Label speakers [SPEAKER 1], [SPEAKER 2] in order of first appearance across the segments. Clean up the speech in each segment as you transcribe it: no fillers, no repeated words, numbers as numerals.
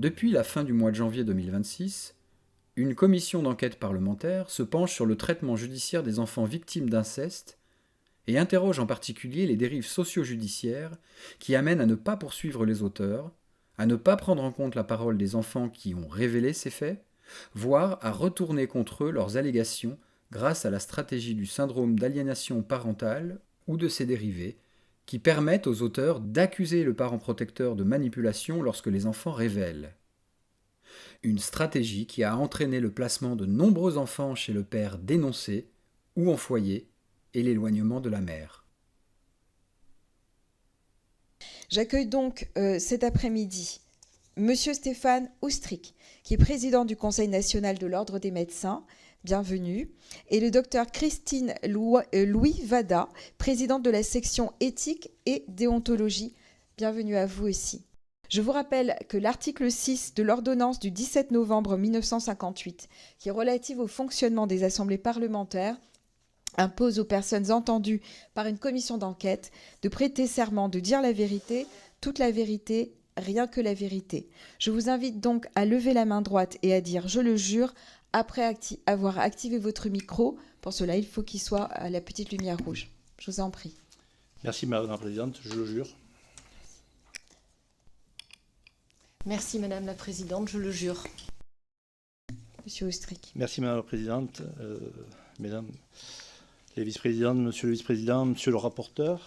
[SPEAKER 1] Depuis la fin du mois de janvier 2026, une commission d'enquête parlementaire se penche sur le traitement judiciaire des enfants victimes d'inceste et interroge en particulier les dérives socio-judiciaires qui amènent à ne pas poursuivre les auteurs, à ne pas prendre en compte la parole des enfants qui ont révélé ces faits, voire à retourner contre eux leurs allégations grâce à la stratégie du syndrome d'aliénation parentale ou de ses dérivés, qui permettent aux auteurs d'accuser le parent protecteur de manipulation lorsque les enfants révèlent. Une stratégie qui a entraîné le placement de nombreux enfants chez le père dénoncé ou en foyer et l'éloignement de la mère.
[SPEAKER 2] J'accueille donc cet après-midi Monsieur Stéphane Oustric, qui est président du Conseil national de l'Ordre des médecins, bienvenue, et le docteur Christine Louis Vada, présidente de la section éthique et déontologie. Bienvenue à vous aussi. Je vous rappelle que l'article 6 de l'ordonnance du 17 novembre 1958, qui est relative au fonctionnement des assemblées parlementaires, impose aux personnes entendues par une commission d'enquête de prêter serment de dire la vérité, toute la vérité, rien que la vérité. Je vous invite donc à lever la main droite et à dire « je le jure » après avoir activé votre micro. Pour cela, il faut qu'il soit à la petite lumière rouge. Je vous en prie.
[SPEAKER 3] Merci Madame la Présidente, je le jure.
[SPEAKER 4] Merci Madame la Présidente, je le jure.
[SPEAKER 2] Monsieur Oustric.
[SPEAKER 3] Merci Madame la Présidente, Mesdames les vice-présidentes, Monsieur le vice-président, Monsieur le rapporteur,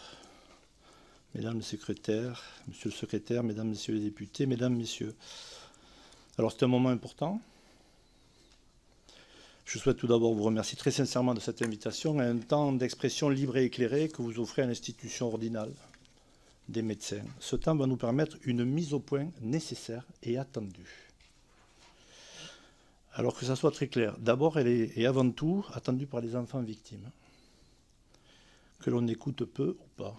[SPEAKER 3] Mesdames les secrétaires, Monsieur le secrétaire, Mesdames, Messieurs les députés, Mesdames, Messieurs. Alors c'est un moment important. Je souhaite tout d'abord vous remercier très sincèrement de cette invitation à un temps d'expression libre et éclairé que vous offrez à l'institution ordinale des médecins. Ce temps va nous permettre une mise au point nécessaire et attendue. Alors que ça soit très clair, d'abord elle est et avant tout attendue par les enfants victimes, que l'on écoute peu ou pas.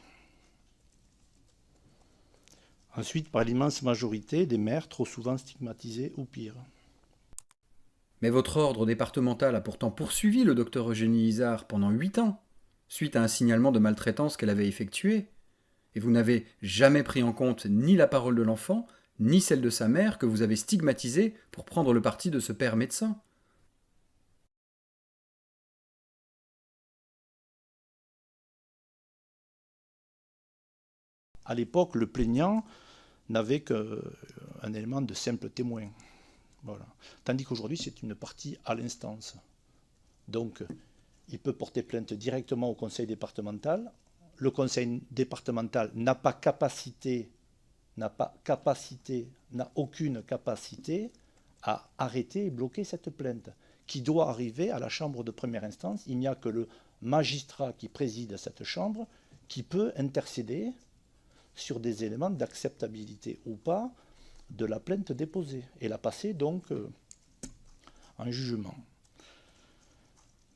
[SPEAKER 3] Ensuite, par l'immense majorité des mères trop souvent stigmatisées ou pire.
[SPEAKER 1] Mais votre ordre départemental a pourtant poursuivi le docteur Eugénie Izard pendant 8 ans, suite à un signalement de maltraitance qu'elle avait effectué. Et vous n'avez jamais pris en compte ni la parole de l'enfant, ni celle de sa mère que vous avez stigmatisée pour prendre le parti de ce père médecin.
[SPEAKER 3] À l'époque, le plaignant n'avait qu'un élément de simple témoin. Voilà. Tandis qu'aujourd'hui, c'est une partie à l'instance. Donc, il peut porter plainte directement au conseil départemental. Le conseil départemental n'a aucune capacité à arrêter et bloquer cette plainte, qui doit arriver à la chambre de première instance. Il n'y a que le magistrat qui préside cette chambre qui peut intercéder sur des éléments d'acceptabilité ou pas de la plainte déposée et la passer donc en jugement.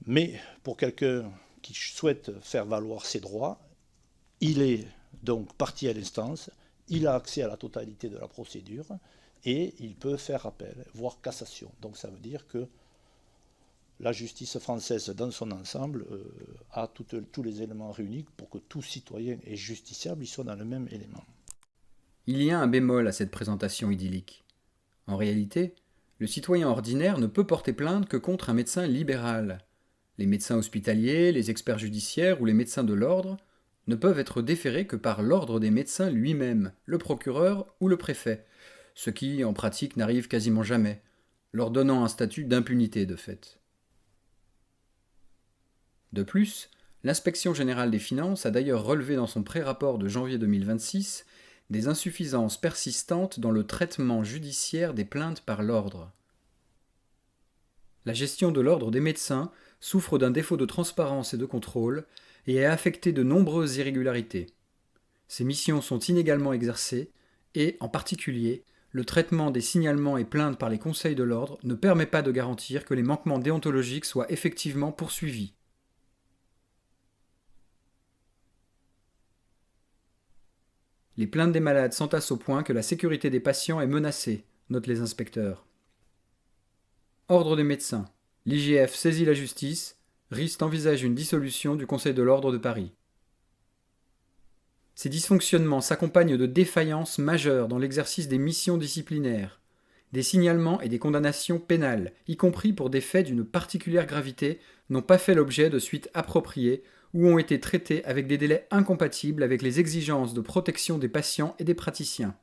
[SPEAKER 3] Mais pour quelqu'un qui souhaite faire valoir ses droits, il est donc parti à l'instance, il a accès à la totalité de la procédure et il peut faire appel, voire cassation. Donc ça veut dire que la justice française dans son ensemble a tous les éléments réunis pour que tout citoyen et justiciable y soit dans le même élément.
[SPEAKER 1] Il y a un bémol à cette présentation idyllique. En réalité, le citoyen ordinaire ne peut porter plainte que contre un médecin libéral. Les médecins hospitaliers, les experts judiciaires ou les médecins de l'ordre ne peuvent être déférés que par l'ordre des médecins lui-même, le procureur ou le préfet, ce qui, en pratique, n'arrive quasiment jamais, leur donnant un statut d'impunité de fait. De plus, l'Inspection générale des finances a d'ailleurs relevé dans son pré-rapport de janvier 2026 des insuffisances persistantes dans le traitement judiciaire des plaintes par l'ordre. La gestion de l'ordre des médecins souffre d'un défaut de transparence et de contrôle et est affectée de nombreuses irrégularités. Ces missions sont inégalement exercées et, en particulier, le traitement des signalements et plaintes par les conseils de l'ordre ne permet pas de garantir que les manquements déontologiques soient effectivement poursuivis. Les plaintes des malades s'entassent au point que la sécurité des patients est menacée, notent les inspecteurs. Ordre des médecins. L'IGF saisit la justice. RIST envisage une dissolution du Conseil de l'Ordre de Paris. Ces dysfonctionnements s'accompagnent de défaillances majeures dans l'exercice des missions disciplinaires. des signalements et des condamnations pénales, y compris pour des faits d'une particulière gravité, n'ont pas fait l'objet de suites appropriées ou ont été traités avec des délais incompatibles avec les exigences de protection des patients et des praticiens.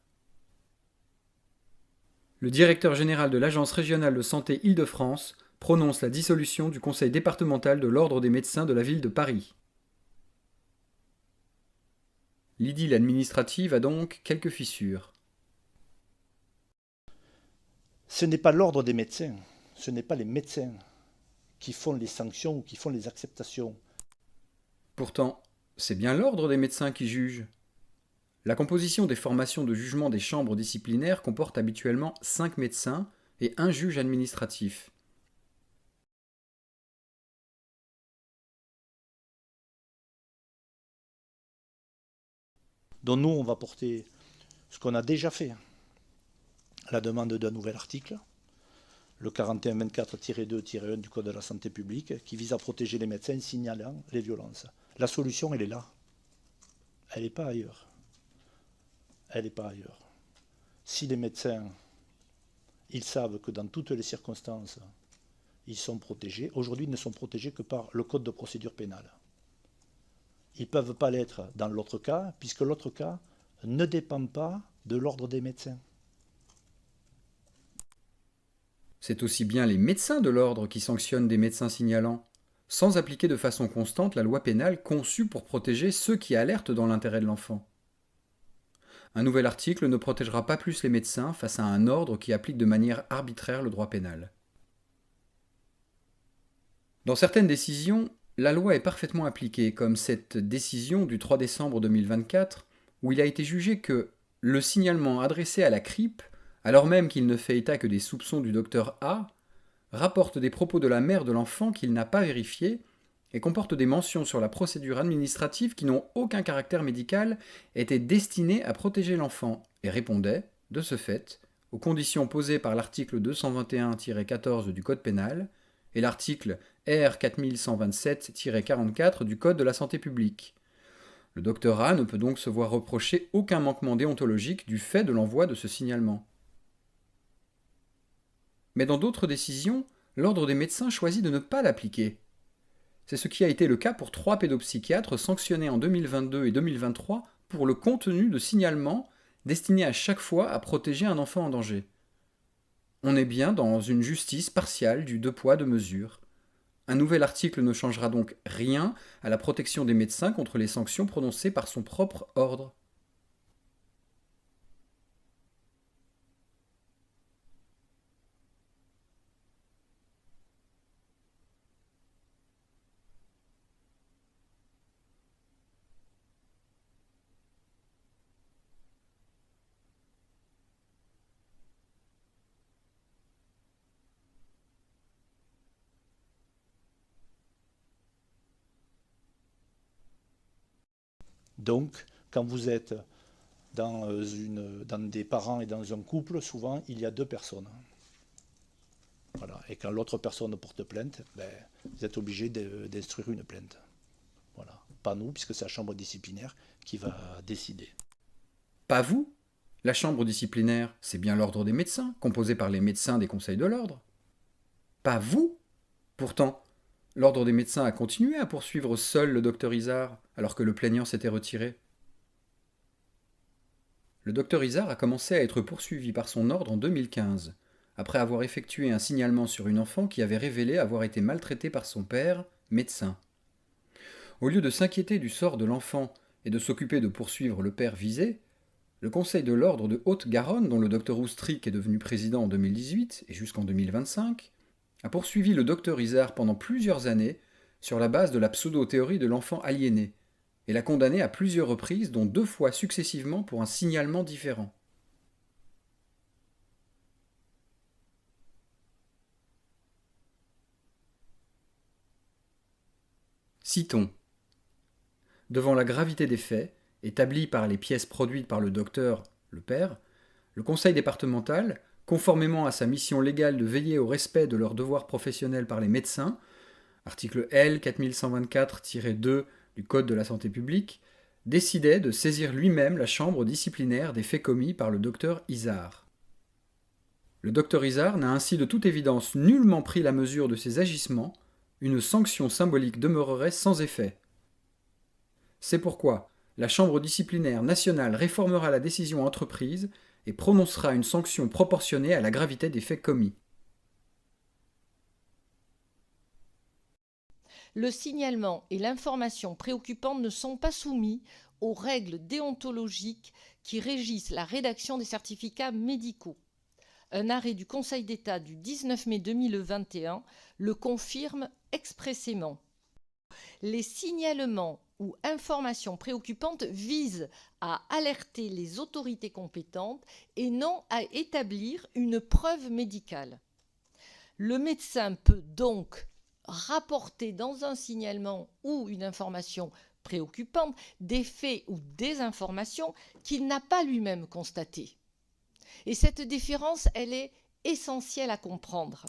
[SPEAKER 1] Le directeur général de l'Agence régionale de santé Île-de-France prononce la dissolution du conseil départemental de l'Ordre des médecins de la ville de Paris. L'idylle administrative a donc quelques fissures.
[SPEAKER 3] Ce n'est pas l'ordre des médecins, ce n'est pas les médecins qui font les sanctions ou qui font les acceptations.
[SPEAKER 1] Pourtant, c'est bien l'Ordre des médecins qui juge. La composition des formations de jugement des chambres disciplinaires comporte habituellement 5 médecins et un juge administratif.
[SPEAKER 3] Donc nous, on va porter ce qu'on a déjà fait, la demande d'un nouvel article, le 4124-2-1 du Code de la santé publique, qui vise à protéger les médecins signalant les violences. La solution, elle est là. Elle n'est pas ailleurs. Elle n'est pas ailleurs. Si les médecins, ils savent que dans toutes les circonstances, ils sont protégés, aujourd'hui, ils ne sont protégés que par le Code de procédure pénale. Ils ne peuvent pas l'être dans l'autre cas, puisque l'autre cas ne dépend pas de l'ordre des médecins.
[SPEAKER 1] C'est aussi bien les médecins de l'ordre qui sanctionnent des médecins signalants, sans appliquer de façon constante la loi pénale conçue pour protéger ceux qui alertent dans l'intérêt de l'enfant. Un nouvel article ne protégera pas plus les médecins face à un ordre qui applique de manière arbitraire le droit pénal. Dans certaines décisions, la loi est parfaitement appliquée, comme cette décision du 3 décembre 2024, où il a été jugé que le signalement adressé à la CRIP, alors même qu'il ne fait état que des soupçons du docteur A, rapporte des propos de la mère de l'enfant qu'il n'a pas vérifiés et comporte des mentions sur la procédure administrative qui n'ont aucun caractère médical, étaient destinées à protéger l'enfant et répondaient, de ce fait, aux conditions posées par l'article 221-14 du Code pénal et l'article R 4127-44 du Code de la santé publique. Le docteur A ne peut donc se voir reprocher aucun manquement déontologique du fait de l'envoi de ce signalement. Mais dans d'autres décisions, l'Ordre des médecins choisit de ne pas l'appliquer. C'est ce qui a été le cas pour 3 pédopsychiatres sanctionnés en 2022 et 2023 pour le contenu de signalements destinés à chaque fois à protéger un enfant en danger. On est bien dans une justice partiale du 2 poids 2 mesures. Un nouvel article ne changera donc rien à la protection des médecins contre les sanctions prononcées par son propre ordre.
[SPEAKER 3] Donc, quand vous êtes dans des parents et dans un couple, souvent, il y a 2 personnes. Voilà. Et quand l'autre personne porte plainte, vous êtes obligé d'instruire une plainte. Voilà. Pas nous, puisque c'est la chambre disciplinaire qui va décider.
[SPEAKER 1] Pas vous ? La chambre disciplinaire, c'est bien l'ordre des médecins, composé par les médecins des conseils de l'ordre. Pas vous ? Pourtant, l'ordre des médecins a continué à poursuivre seul le docteur Izard, alors que le plaignant s'était retiré. Le docteur Izard a commencé à être poursuivi par son ordre en 2015, après avoir effectué un signalement sur une enfant qui avait révélé avoir été maltraitée par son père, médecin. Au lieu de s'inquiéter du sort de l'enfant et de s'occuper de poursuivre le père visé, le Conseil de l'Ordre de Haute-Garonne, dont le docteur Oustric est devenu président en 2018 et jusqu'en 2025, a poursuivi le docteur Izard pendant plusieurs années sur la base de la pseudo-théorie de l'enfant aliéné et l'a condamné à plusieurs reprises, dont 2 fois successivement pour un signalement différent. Citons. Devant la gravité des faits, établis par les pièces produites par le docteur, le père, le conseil départemental, conformément à sa mission légale de veiller au respect de leurs devoirs professionnels par les médecins, article L 4124-2 du Code de la santé publique, décidait de saisir lui-même la chambre disciplinaire des faits commis par le docteur Izard. Le docteur Izard n'a ainsi de toute évidence nullement pris la mesure de ses agissements, une sanction symbolique demeurerait sans effet. C'est pourquoi la Chambre disciplinaire nationale réformera la décision entreprise et prononcera une sanction proportionnée à la gravité des faits commis.
[SPEAKER 4] Le signalement et l'information préoccupante ne sont pas soumis aux règles déontologiques qui régissent la rédaction des certificats médicaux. Un arrêt du Conseil d'État du 19 mai 2021 le confirme expressément. Les signalements ou informations préoccupantes visent à alerter les autorités compétentes et non à établir une preuve médicale. Le médecin peut donc rapporter dans un signalement ou une information préoccupante des faits ou des informations qu'il n'a pas lui-même constatées. Et cette différence, elle est essentielle à comprendre.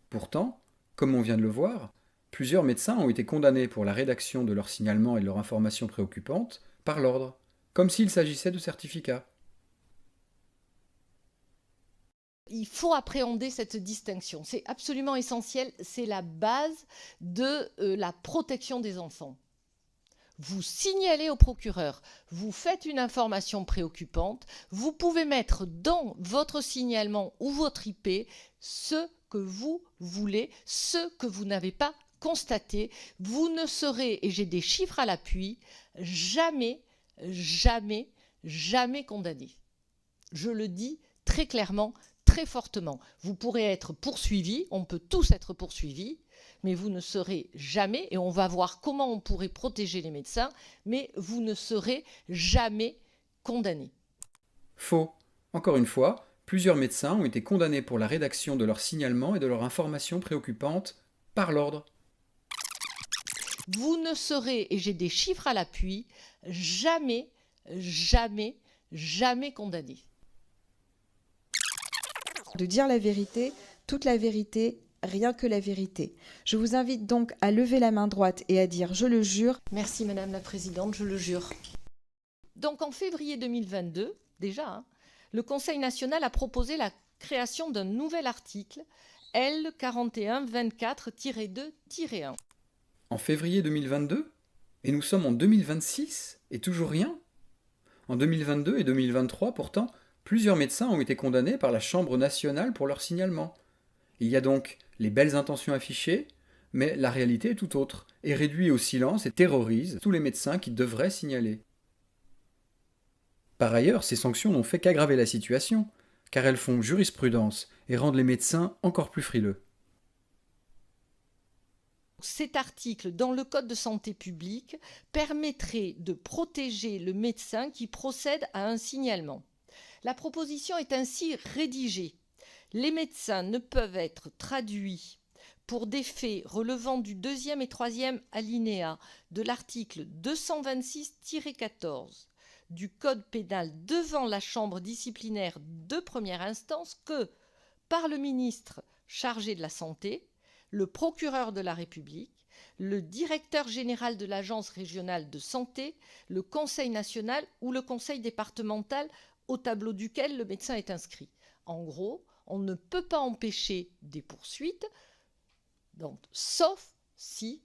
[SPEAKER 1] Pourtant, comme on vient de le voir, plusieurs médecins ont été condamnés pour la rédaction de leurs signalements et de leurs informations préoccupantes par l'ordre, comme s'il s'agissait de certificats.
[SPEAKER 4] Il faut appréhender cette distinction. C'est absolument essentiel. C'est la base de la protection des enfants. Vous signalez au procureur, vous faites une information préoccupante, vous pouvez mettre dans votre signalement ou votre IP ce que vous voulez, ce que vous n'avez pas constaté. Vous ne serez, et j'ai des chiffres à l'appui, jamais condamné. Je le dis très clairement, très fortement. Vous pourrez être poursuivi, on peut tous être poursuivis, mais vous ne serez jamais, et on va voir comment on pourrait protéger les médecins, mais vous ne serez jamais condamné.
[SPEAKER 1] Faux. Encore une fois, plusieurs médecins ont été condamnés pour la rédaction de leurs signalements et de leurs informations préoccupantes par l'ordre.
[SPEAKER 4] Vous ne serez, et j'ai des chiffres à l'appui, jamais condamné.
[SPEAKER 2] De dire la vérité, toute la vérité, rien que la vérité. Je vous invite donc à lever la main droite et à dire « je le jure ».
[SPEAKER 4] Merci Madame la Présidente, je le jure. Donc en février 2022, déjà, le Conseil national a proposé la création d'un nouvel article L4124-2-1.
[SPEAKER 1] En février 2022 ? Et nous sommes en 2026 et toujours rien ? En 2022 et 2023, pourtant, plusieurs médecins ont été condamnés par la Chambre nationale pour leur signalement. Il y a donc les belles intentions affichées, mais la réalité est tout autre, et réduit au silence et terrorise tous les médecins qui devraient signaler. Par ailleurs, ces sanctions n'ont fait qu'aggraver la situation, car elles font jurisprudence et rendent les médecins encore plus frileux.
[SPEAKER 4] Cet article dans le Code de santé publique permettrait de protéger le médecin qui procède à un signalement. La proposition est ainsi rédigée. Les médecins ne peuvent être traduits pour des faits relevant du 2e et 3e alinéa de l'article 226-14 du Code pénal devant la chambre disciplinaire de première instance que par le ministre chargé de la Santé, le procureur de la République, le directeur général de l'Agence régionale de santé, le Conseil national ou le Conseil départemental au tableau duquel le médecin est inscrit. En gros, on ne peut pas empêcher des poursuites, donc, sauf si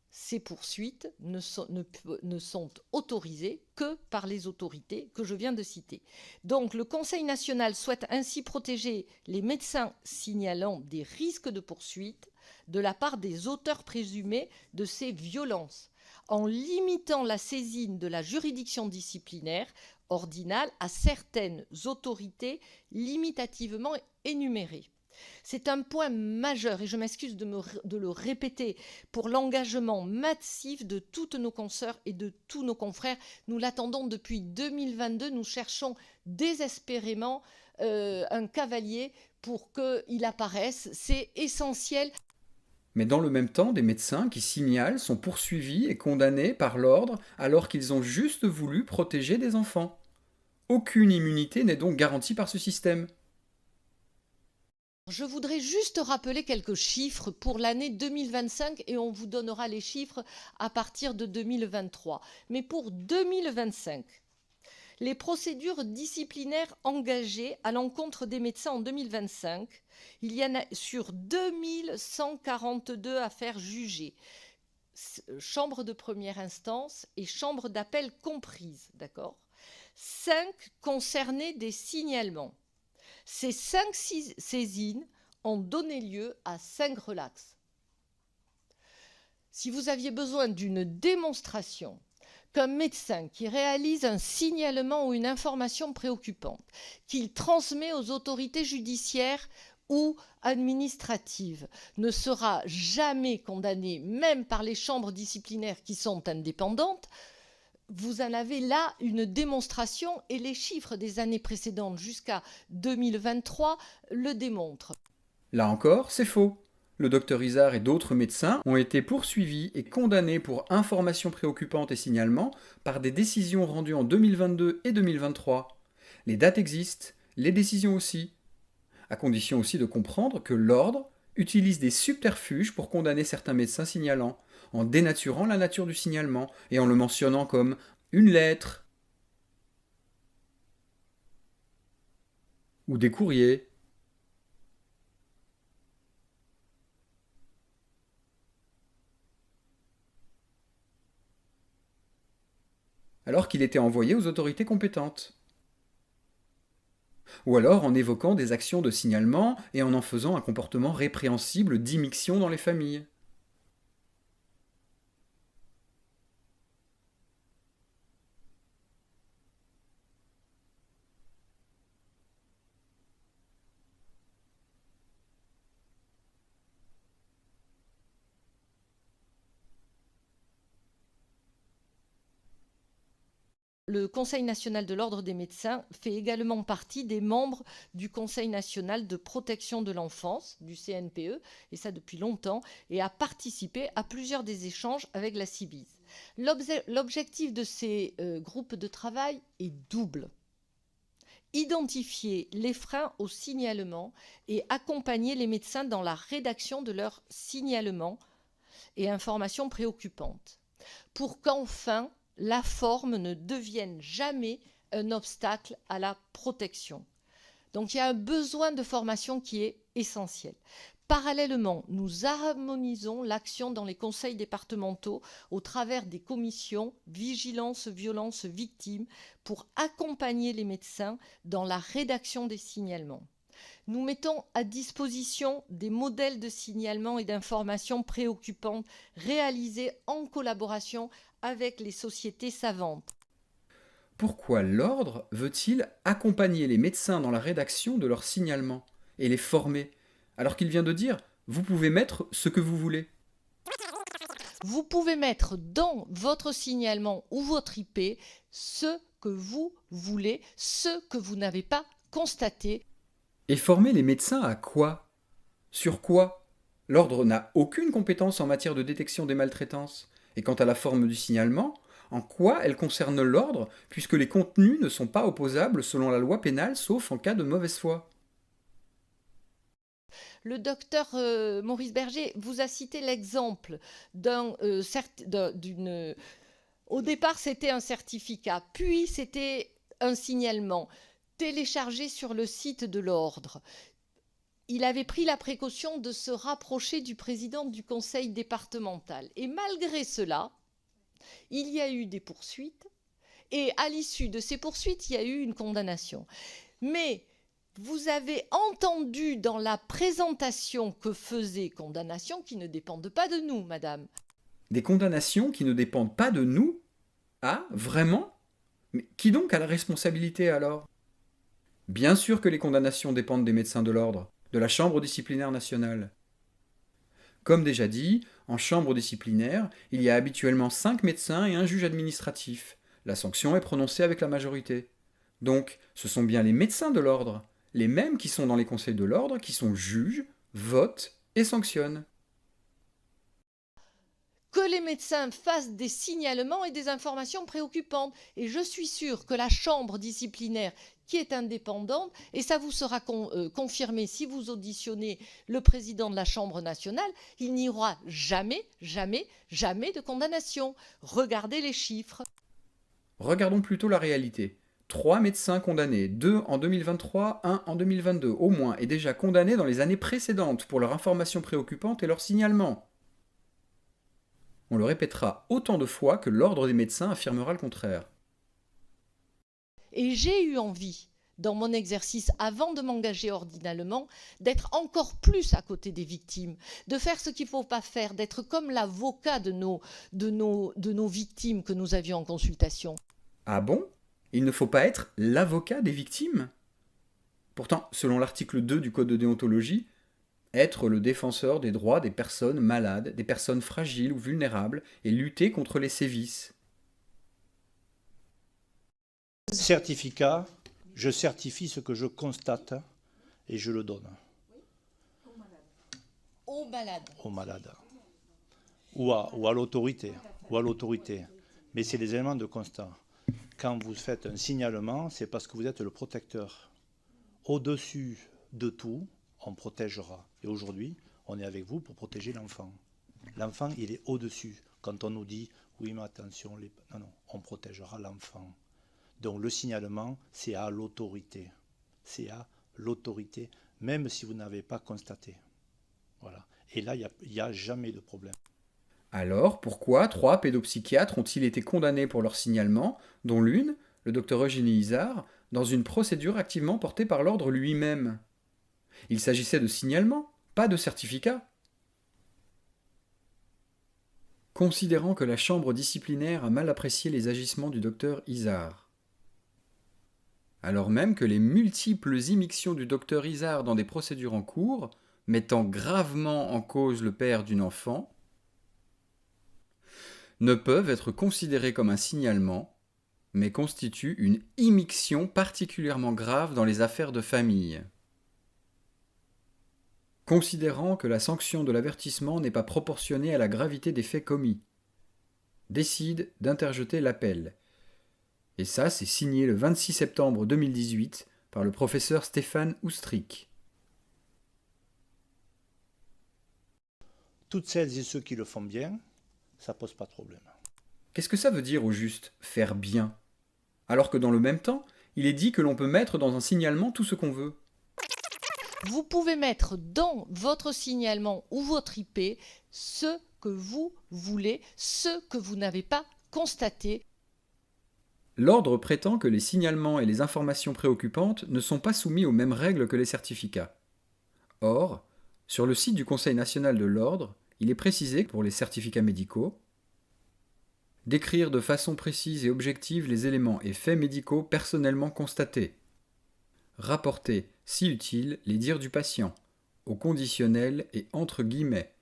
[SPEAKER 4] ces poursuites ne sont autorisées que par les autorités que je viens de citer. Donc le Conseil national souhaite ainsi protéger les médecins signalant des risques de poursuite de la part des auteurs présumés de ces violences, en limitant la saisine de la juridiction disciplinaire ordinale à certaines autorités limitativement énumérées. C'est un point majeur, et je m'excuse de le répéter, pour l'engagement massif de toutes nos consoeurs et de tous nos confrères. Nous l'attendons depuis 2022, nous cherchons désespérément un cavalier pour qu'il apparaisse, c'est essentiel.
[SPEAKER 1] Mais dans le même temps, des médecins qui signalent sont poursuivis et condamnés par l'ordre alors qu'ils ont juste voulu protéger des enfants. Aucune immunité n'est donc garantie par ce système.
[SPEAKER 4] Je voudrais juste rappeler quelques chiffres pour l'année 2025 et on vous donnera les chiffres à partir de 2023. Mais pour 2025, Les procédures disciplinaires engagées à l'encontre des médecins en 2025, il y en a sur 2142 affaires jugées, chambre de première instance et chambre d'appel comprises, d'accord ? 5 concernaient des signalements. Ces 5 saisines ont donné lieu à 5 relax. Si vous aviez besoin d'une démonstration qu'un médecin qui réalise un signalement ou une information préoccupante, qu'il transmet aux autorités judiciaires ou administratives, ne sera jamais condamné, même par les chambres disciplinaires qui sont indépendantes, vous en avez là une démonstration et les chiffres des années précédentes jusqu'à 2023 le démontrent.
[SPEAKER 1] Là encore, c'est faux. Le docteur Izard et d'autres médecins ont été poursuivis et condamnés pour informations préoccupantes et signalements par des décisions rendues en 2022 et 2023. Les dates existent, les décisions aussi. À condition aussi de comprendre que l'ordre utilise des subterfuges pour condamner certains médecins signalants, en dénaturant la nature du signalement et en le mentionnant comme une lettre ou des courriers. Alors qu'il était envoyé aux autorités compétentes. Ou alors en évoquant des actions de signalement et en faisant un comportement répréhensible d'immixtion dans les familles.
[SPEAKER 4] Le Conseil national de l'ordre des médecins fait également partie des membres du Conseil national de protection de l'enfance, du CNPE, et ça depuis longtemps, et a participé à plusieurs des échanges avec la CIBIS. L'objectif de ces groupes de travail est double. Identifier les freins au signalement et accompagner les médecins dans la rédaction de leurs signalements et informations préoccupantes, pour qu'enfin la forme ne devienne jamais un obstacle à la protection. Donc il y a un besoin de formation qui est essentiel. Parallèlement, nous harmonisons l'action dans les conseils départementaux au travers des commissions vigilance, violence, victimes pour accompagner les médecins dans la rédaction des signalements. Nous mettons à disposition des modèles de signalement et d'informations préoccupantes réalisés en collaboration avec les sociétés savantes.
[SPEAKER 1] Pourquoi l'ordre veut-il accompagner les médecins dans la rédaction de leurs signalements et les former, alors qu'il vient de dire « vous pouvez mettre ce que vous voulez ».
[SPEAKER 4] Vous pouvez mettre dans votre signalement ou votre IP ce que vous voulez, ce que vous n'avez pas constaté.
[SPEAKER 1] Et former les médecins à quoi ? Sur quoi ? L'ordre n'a aucune compétence en matière de détection des maltraitances. Et quant à la forme du signalement, en quoi elle concerne l'ordre, puisque les contenus ne sont pas opposables selon la loi pénale, sauf en cas de mauvaise foi ?
[SPEAKER 4] Le docteur Maurice Berger vous a cité l'exemple d'une... Au départ, c'était un certificat, puis c'était un signalement téléchargé sur le site de l'ordre. Il avait pris la précaution de se rapprocher du président du conseil départemental. Et malgré cela, il y a eu des poursuites. Et à l'issue de ces poursuites, il y a eu une condamnation. Mais vous avez entendu dans la présentation que faisait condamnation qui ne dépendent pas de nous, madame.
[SPEAKER 1] Des condamnations qui ne dépendent pas de nous ? Ah, vraiment ? Mais qui donc a la responsabilité alors ? Bien sûr que les condamnations dépendent des médecins de l'ordre, de la chambre disciplinaire nationale. Comme déjà dit, en chambre disciplinaire, il y a habituellement 5 médecins et un juge administratif. La sanction est prononcée avec la majorité. Donc, ce sont bien les médecins de l'ordre, les mêmes qui sont dans les conseils de l'ordre, qui sont juges, votent et sanctionnent.
[SPEAKER 4] Que les médecins fassent des signalements et des informations préoccupantes. Et je suis sûre que la chambre disciplinaire qui est indépendante, et ça vous sera confirmé si vous auditionnez le président de la Chambre nationale, il n'y aura jamais, jamais, jamais de condamnation. Regardez les chiffres.
[SPEAKER 1] Regardons plutôt la réalité. 3 médecins condamnés, 2 en 2023, 1 en 2022 au moins, et déjà condamnés dans les années précédentes pour leur information préoccupante et leur signalement. On le répétera autant de fois que l'ordre des médecins affirmera le contraire.
[SPEAKER 4] Et j'ai eu envie, dans mon exercice, avant de m'engager ordinalement, d'être encore plus à côté des victimes, de faire ce qu'il ne faut pas faire, d'être comme l'avocat de nos victimes que nous avions en consultation.
[SPEAKER 1] Ah bon ? Il ne faut pas être l'avocat des victimes ? Pourtant, selon l'article 2 du Code de déontologie, être le défenseur des droits des personnes malades, des personnes fragiles ou vulnérables, et lutter contre les sévices.
[SPEAKER 3] Certificat, je certifie ce que je constate et je le donne.
[SPEAKER 4] Aux malades.
[SPEAKER 3] Aux malades. Ou à l'autorité. Mais c'est les éléments de constat. Quand vous faites un signalement, c'est parce que vous êtes le protecteur. Au-dessus de tout, on protégera. Et aujourd'hui, on est avec vous pour protéger l'enfant. L'enfant, il est au-dessus. Quand on nous dit, oui, mais attention, non, on protégera l'enfant. Donc le signalement, c'est à l'autorité. C'est à l'autorité, même si vous n'avez pas constaté. Voilà. Et là, il n'y a jamais de problème.
[SPEAKER 1] Alors, pourquoi 3 pédopsychiatres ont-ils été condamnés pour leur signalement, dont l'une, le docteur Eugénie Izard, dans une procédure activement portée par l'ordre lui-même ? Il s'agissait de signalement, pas de certificat. Considérant que la chambre disciplinaire a mal apprécié les agissements du docteur Izard, alors même que les multiples immixtions du docteur Izard dans des procédures en cours, mettant gravement en cause le père d'une enfant, ne peuvent être considérées comme un signalement, mais constituent une immixtion particulièrement grave dans les affaires de famille. Considérant que la sanction de l'avertissement n'est pas proportionnée à la gravité des faits commis, décide d'interjeter l'appel. Et ça, c'est signé le 26 septembre 2018 par le professeur Stéphane Oustric.
[SPEAKER 3] Toutes celles et ceux qui le font bien, ça pose pas de problème.
[SPEAKER 1] Qu'est-ce que ça veut dire au juste, faire bien ? Alors que dans le même temps, il est dit que l'on peut mettre dans un signalement tout ce qu'on veut.
[SPEAKER 4] Vous pouvez mettre dans votre signalement ou votre IP ce que vous voulez, ce que vous n'avez pas constaté.
[SPEAKER 1] L'ordre prétend que les signalements et les informations préoccupantes ne sont pas soumis aux mêmes règles que les certificats. Or, sur le site du Conseil national de l'ordre, il est précisé que pour les certificats médicaux, d'écrire de façon précise et objective les éléments et faits médicaux personnellement constatés, rapporter, si utile, les dires du patient, au conditionnel et entre guillemets,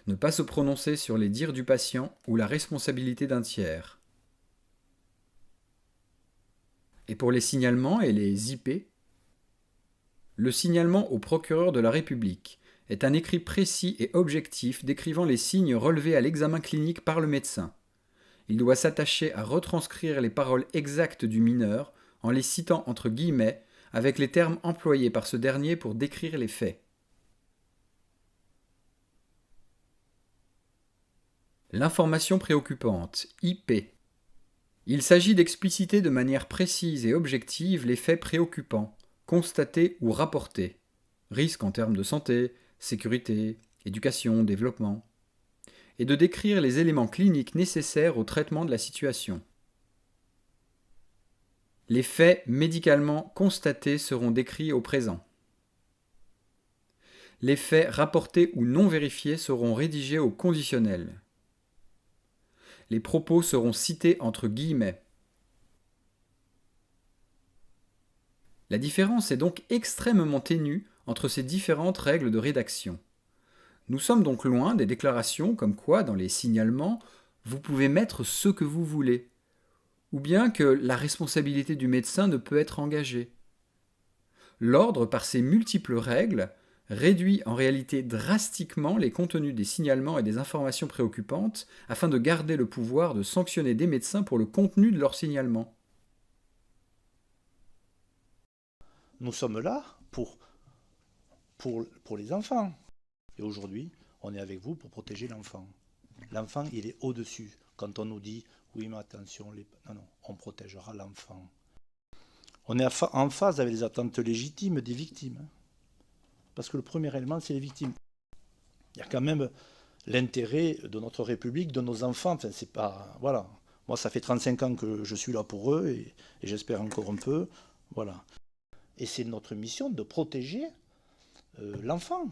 [SPEAKER 1] ne pas se prononcer sur les dires du patient ou la responsabilité d'un tiers. Et pour les signalements et les IP, le signalement au procureur de la République est un écrit précis et objectif décrivant les signes relevés à l'examen clinique par le médecin. Il doit s'attacher à retranscrire les paroles exactes du mineur en les citant entre guillemets avec les termes employés par ce dernier pour décrire les faits. L'information préoccupante, IP. Il s'agit d'expliciter de manière précise et objective les faits préoccupants, constatés ou rapportés. Risques en termes de santé, sécurité, éducation, développement. Et de décrire les éléments cliniques nécessaires au traitement de la situation. Les faits médicalement constatés seront décrits au présent. Les faits rapportés ou non vérifiés seront rédigés au conditionnel. Les propos seront cités entre guillemets. La différence est donc extrêmement ténue entre ces différentes règles de rédaction. Nous sommes donc loin des déclarations comme quoi, dans les signalements, vous pouvez mettre ce que vous voulez, ou bien que la responsabilité du médecin ne peut être engagée. L'ordre, par ses multiples règles, réduit en réalité drastiquement les contenus des signalements et des informations préoccupantes afin de garder le pouvoir de sanctionner des médecins pour le contenu de leurs signalements.
[SPEAKER 3] Nous sommes là pour les enfants. Et aujourd'hui, on est avec vous pour protéger l'enfant. L'enfant, il est au-dessus. Quand on nous dit, Oui, mais attention, non, on protégera l'enfant. On est en phase avec les attentes légitimes des victimes. Parce que le premier élément, c'est les victimes. Il y a quand même l'intérêt de notre République, de nos enfants. Enfin, c'est pas... Voilà. Moi, ça fait 35 ans que je suis là pour eux et j'espère encore un peu. Voilà. Et c'est notre mission de protéger l'enfant.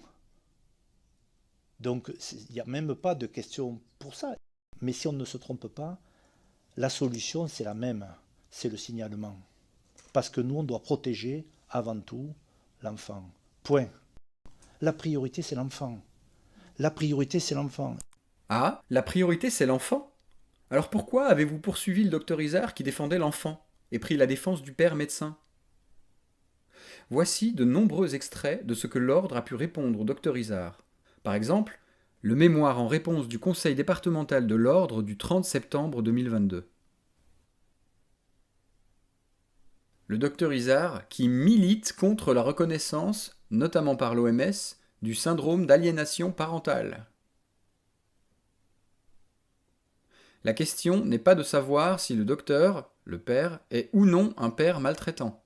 [SPEAKER 3] Donc, il n'y a même pas de question pour ça. Mais si on ne se trompe pas, la solution, c'est la même. C'est le signalement. Parce que nous, on doit protéger avant tout l'enfant. Point. La priorité, c'est l'enfant. La priorité, c'est l'enfant.
[SPEAKER 1] Ah, la priorité c'est l'enfant? Alors pourquoi avez-vous poursuivi le docteur Izard qui défendait l'enfant et pris la défense du père médecin? Voici de nombreux extraits de ce que l'ordre a pu répondre au docteur Izard. Par exemple, le mémoire en réponse du conseil départemental de l'ordre du 30 septembre 2022. Le docteur Izard qui milite contre la reconnaissance, notamment par l'OMS, du syndrome d'aliénation parentale. La question n'est pas de savoir si le docteur, le père, est ou non un père maltraitant.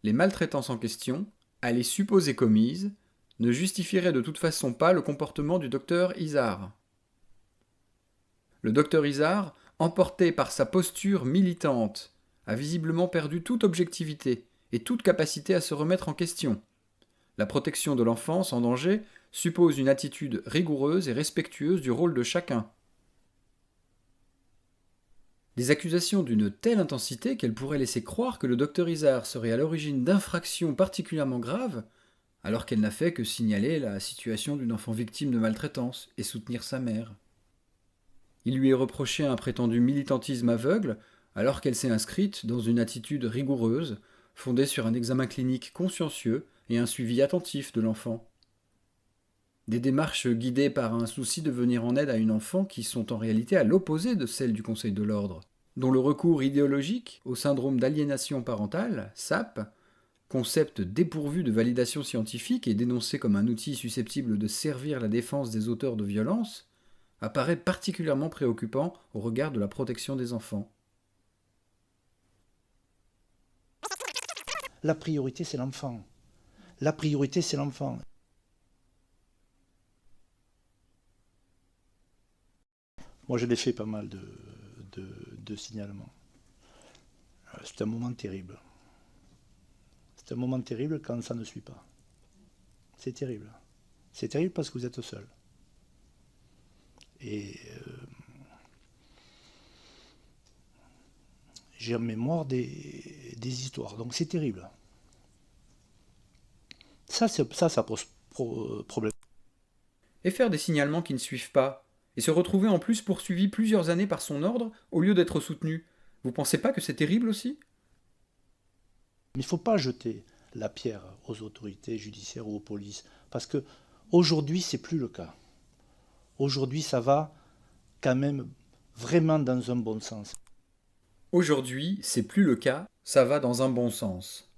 [SPEAKER 1] Les maltraitances en question, à les supposer commises, ne justifieraient de toute façon pas le comportement du docteur Izard. Le docteur Izard, emporté par sa posture militante, a visiblement perdu toute objectivité et toute capacité à se remettre en question. La protection de l'enfance en danger suppose une attitude rigoureuse et respectueuse du rôle de chacun. Des accusations d'une telle intensité qu'elles pourraient laisser croire que le docteur Izard serait à l'origine d'infractions particulièrement graves, alors qu'elle n'a fait que signaler la situation d'une enfant victime de maltraitance et soutenir sa mère. Il lui est reproché un prétendu militantisme aveugle, alors qu'elle s'est inscrite dans une attitude rigoureuse, fondée sur un examen clinique consciencieux et un suivi attentif de l'enfant. Des démarches guidées par un souci de venir en aide à une enfant qui sont en réalité à l'opposé de celles du Conseil de l'ordre, dont le recours idéologique au syndrome d'aliénation parentale, SAP, concept dépourvu de validation scientifique et dénoncé comme un outil susceptible de servir la défense des auteurs de violences, apparaît particulièrement préoccupant au regard de la protection des enfants.
[SPEAKER 3] La priorité, c'est l'enfant. La priorité, c'est l'enfant. Moi, je l'ai fait pas mal de signalements. C'est un moment terrible. C'est un moment terrible quand ça ne suit pas. C'est terrible. C'est terrible parce que vous êtes seul. Et j'ai en mémoire des histoires. Donc c'est terrible. Ça pose problème.
[SPEAKER 1] Et faire des signalements qui ne suivent pas, et se retrouver en plus poursuivi plusieurs années par son ordre au lieu d'être soutenu, vous pensez pas que c'est terrible aussi?
[SPEAKER 3] Mais il ne faut pas jeter la pierre aux autorités judiciaires ou aux polices, parce que aujourd'hui, c'est plus le cas. Aujourd'hui, ça va quand même vraiment dans un bon sens.
[SPEAKER 1] Aujourd'hui, c'est plus le cas, ça va dans un bon sens.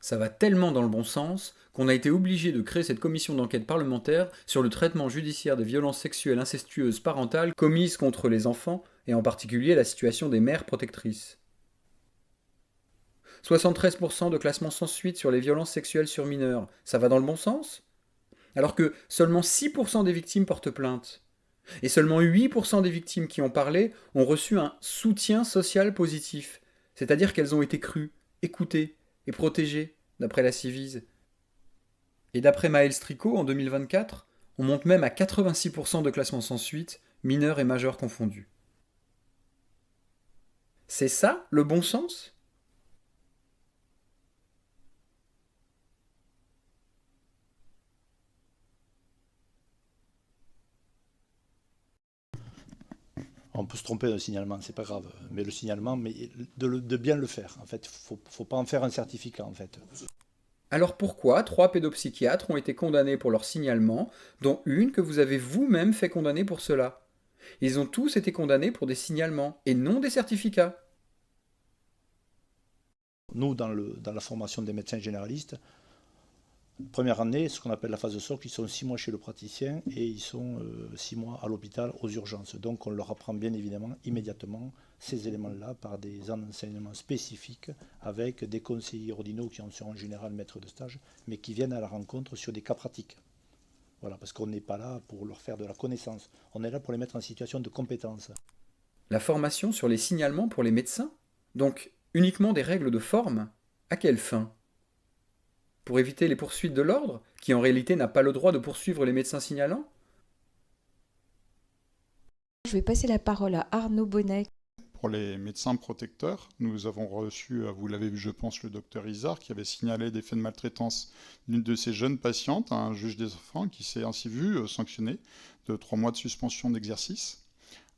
[SPEAKER 1] Ça va tellement dans le bon sens qu'on a été obligé de créer cette commission d'enquête parlementaire sur le traitement judiciaire des violences sexuelles incestueuses parentales commises contre les enfants, et en particulier la situation des mères protectrices. 73% de classement sans suite sur les violences sexuelles sur mineurs, ça va dans le bon sens? Alors que seulement 6% des victimes portent plainte. Et seulement 8% des victimes qui ont parlé ont reçu un soutien social positif, c'est-à-dire qu'elles ont été crues, écoutées et protégées, d'après la Civise. Et d'après Maël Stricot, en 2024, on monte même à 86% de classement sans suite, mineurs et majeurs confondus. C'est ça, le bon sens ?
[SPEAKER 3] On peut se tromper d'un signalement, c'est pas grave. Mais le signalement, de bien le faire. En fait, faut pas en faire un certificat, en fait.
[SPEAKER 1] Alors pourquoi 3 pédopsychiatres ont été condamnés pour leur signalement, dont une que vous avez vous-même fait condamner pour cela? Ils ont tous été condamnés pour des signalements, et non des certificats.
[SPEAKER 3] Nous, dans la formation des médecins généralistes, Première année, ce qu'on appelle la phase de socle, ils sont 6 mois chez le praticien et ils sont 6 mois à l'hôpital aux urgences. Donc on leur apprend bien évidemment immédiatement ces éléments-là par des enseignements spécifiques avec des conseillers ordinaux qui en sont en général maîtres de stage, mais qui viennent à la rencontre sur des cas pratiques. Voilà, parce qu'on n'est pas là pour leur faire de la connaissance, on est là pour les mettre en situation de compétence.
[SPEAKER 1] La formation sur les signalements pour les médecins? Donc uniquement des règles de forme? À quelle fin? Pour éviter les poursuites de l'ordre, qui en réalité n'a pas le droit de poursuivre les médecins signalants?
[SPEAKER 2] Je vais passer la parole à Arnaud Bonnet.
[SPEAKER 5] Pour les médecins protecteurs, nous avons reçu, vous l'avez vu je pense, le docteur Isard qui avait signalé des faits de maltraitance d'une de ses jeunes patientes à un juge des enfants qui s'est ainsi vu sanctionné de 3 mois de suspension d'exercice.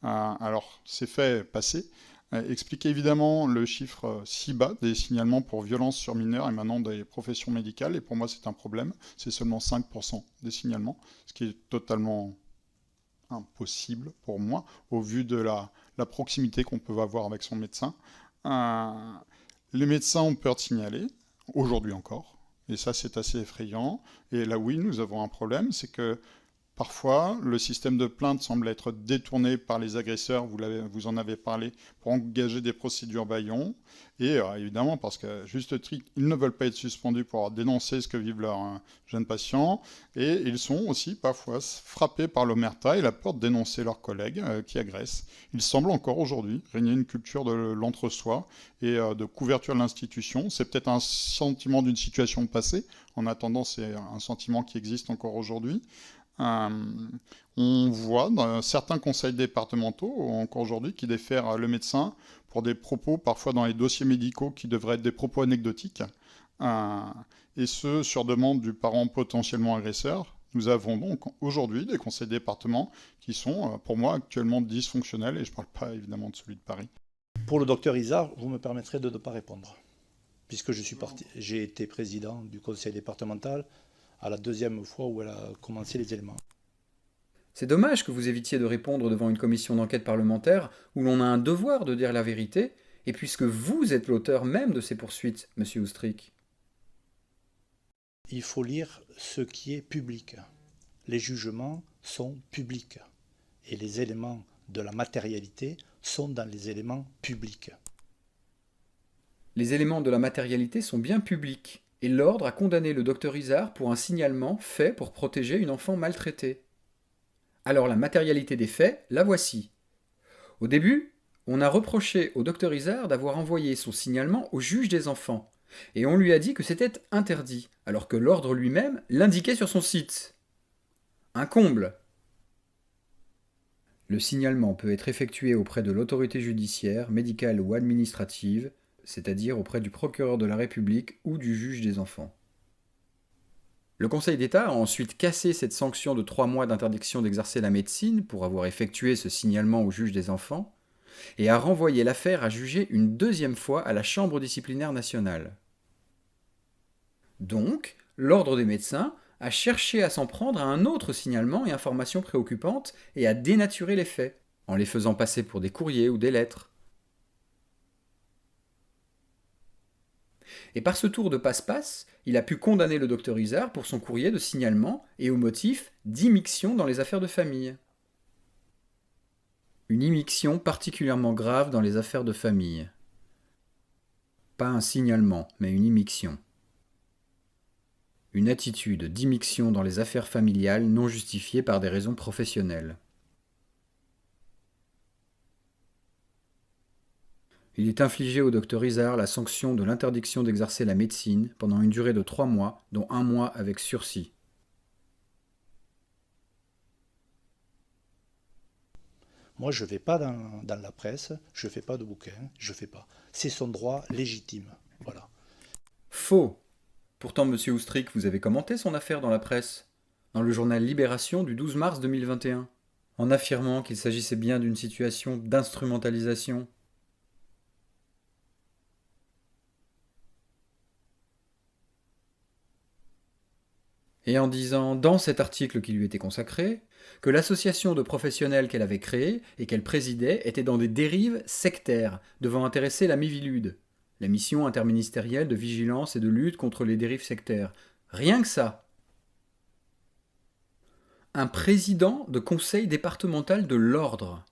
[SPEAKER 5] Alors, ces faits passés expliquaient évidemment le chiffre si bas des signalements pour violences sur mineurs émanant des professions médicales, et pour moi c'est un problème, c'est seulement 5% des signalements, ce qui est totalement impossible pour moi, au vu de la proximité qu'on peut avoir avec son médecin. Les médecins ont peur de signaler, aujourd'hui encore, et ça c'est assez effrayant. Et là oui, nous avons un problème, c'est que parfois, le système de plainte semble être détourné par les agresseurs, vous en avez parlé, pour engager des procédures bâillons. Et évidemment, parce qu'à juste titre, ils ne veulent pas être suspendus pour dénoncer ce que vivent leurs jeunes patients. Et ils sont aussi parfois frappés par l'omerta et la peur de dénoncer leurs collègues qui agressent. Il semble encore aujourd'hui régner une culture de l'entre-soi et de couverture de l'institution. C'est peut-être un sentiment d'une situation passée. En attendant, c'est un sentiment qui existe encore aujourd'hui. On voit dans certains conseils départementaux, encore aujourd'hui, qui défèrent le médecin pour des propos, parfois dans les dossiers médicaux, qui devraient être des propos anecdotiques, et ce, sur demande du parent potentiellement agresseur. Nous avons donc aujourd'hui des conseils départementaux qui sont, pour moi, actuellement dysfonctionnels, et je ne parle pas évidemment de celui de Paris.
[SPEAKER 3] Pour le docteur Isard, vous me permettrez de ne pas répondre, puisque j'ai été président du conseil départemental à la deuxième fois où elle a commencé les éléments.
[SPEAKER 1] C'est dommage que vous évitiez de répondre devant une commission d'enquête parlementaire où l'on a un devoir de dire la vérité, et puisque vous êtes l'auteur même de ces poursuites, monsieur Oustric.
[SPEAKER 3] Il faut lire ce qui est public. Les jugements sont publics, et les éléments de la matérialité sont dans les éléments publics.
[SPEAKER 1] Les éléments de la matérialité sont bien publics, et l'ordre a condamné le docteur Isard pour un signalement fait pour protéger une enfant maltraitée. Alors la matérialité des faits, la voici. Au début, on a reproché au docteur Isard d'avoir envoyé son signalement au juge des enfants, et on lui a dit que c'était interdit, alors que l'ordre lui-même l'indiquait sur son site. Un comble! Le signalement peut être effectué auprès de l'autorité judiciaire, médicale ou administrative, c'est-à-dire auprès du procureur de la République ou du juge des enfants. Le Conseil d'État a ensuite cassé cette sanction de 3 mois d'interdiction d'exercer la médecine pour avoir effectué ce signalement au juge des enfants et a renvoyé l'affaire à juger une deuxième fois à la Chambre disciplinaire nationale. Donc, l'Ordre des médecins a cherché à s'en prendre à un autre signalement et information préoccupante et à dénaturer les faits, en les faisant passer pour des courriers ou des lettres. Et par ce tour de passe-passe, il a pu condamner le docteur Isard pour son courrier de signalement et au motif d'immixtion dans les affaires de famille. Une immixtion particulièrement grave dans les affaires de famille. Pas un signalement, mais une immixtion. Une attitude d'immixtion dans les affaires familiales non justifiée par des raisons professionnelles. Il est infligé au docteur Isard la sanction de l'interdiction d'exercer la médecine pendant une durée de 3 mois, dont 1 mois avec sursis.
[SPEAKER 3] Moi, je ne vais pas dans la presse, je ne fais pas de bouquins, je ne fais pas. C'est son droit légitime. Voilà.
[SPEAKER 1] Faux! Pourtant, monsieur Oustric, vous avez commenté son affaire dans la presse, dans le journal Libération du 12 mars 2021, en affirmant qu'il s'agissait bien d'une situation d'instrumentalisation. Et en disant, dans cet article qui lui était consacré, que l'association de professionnels qu'elle avait créée et qu'elle présidait était dans des dérives sectaires devant intéresser la Miviludes, la mission interministérielle de vigilance et de lutte contre les dérives sectaires, Rien que ça. Un président de conseil départemental de l'ordre,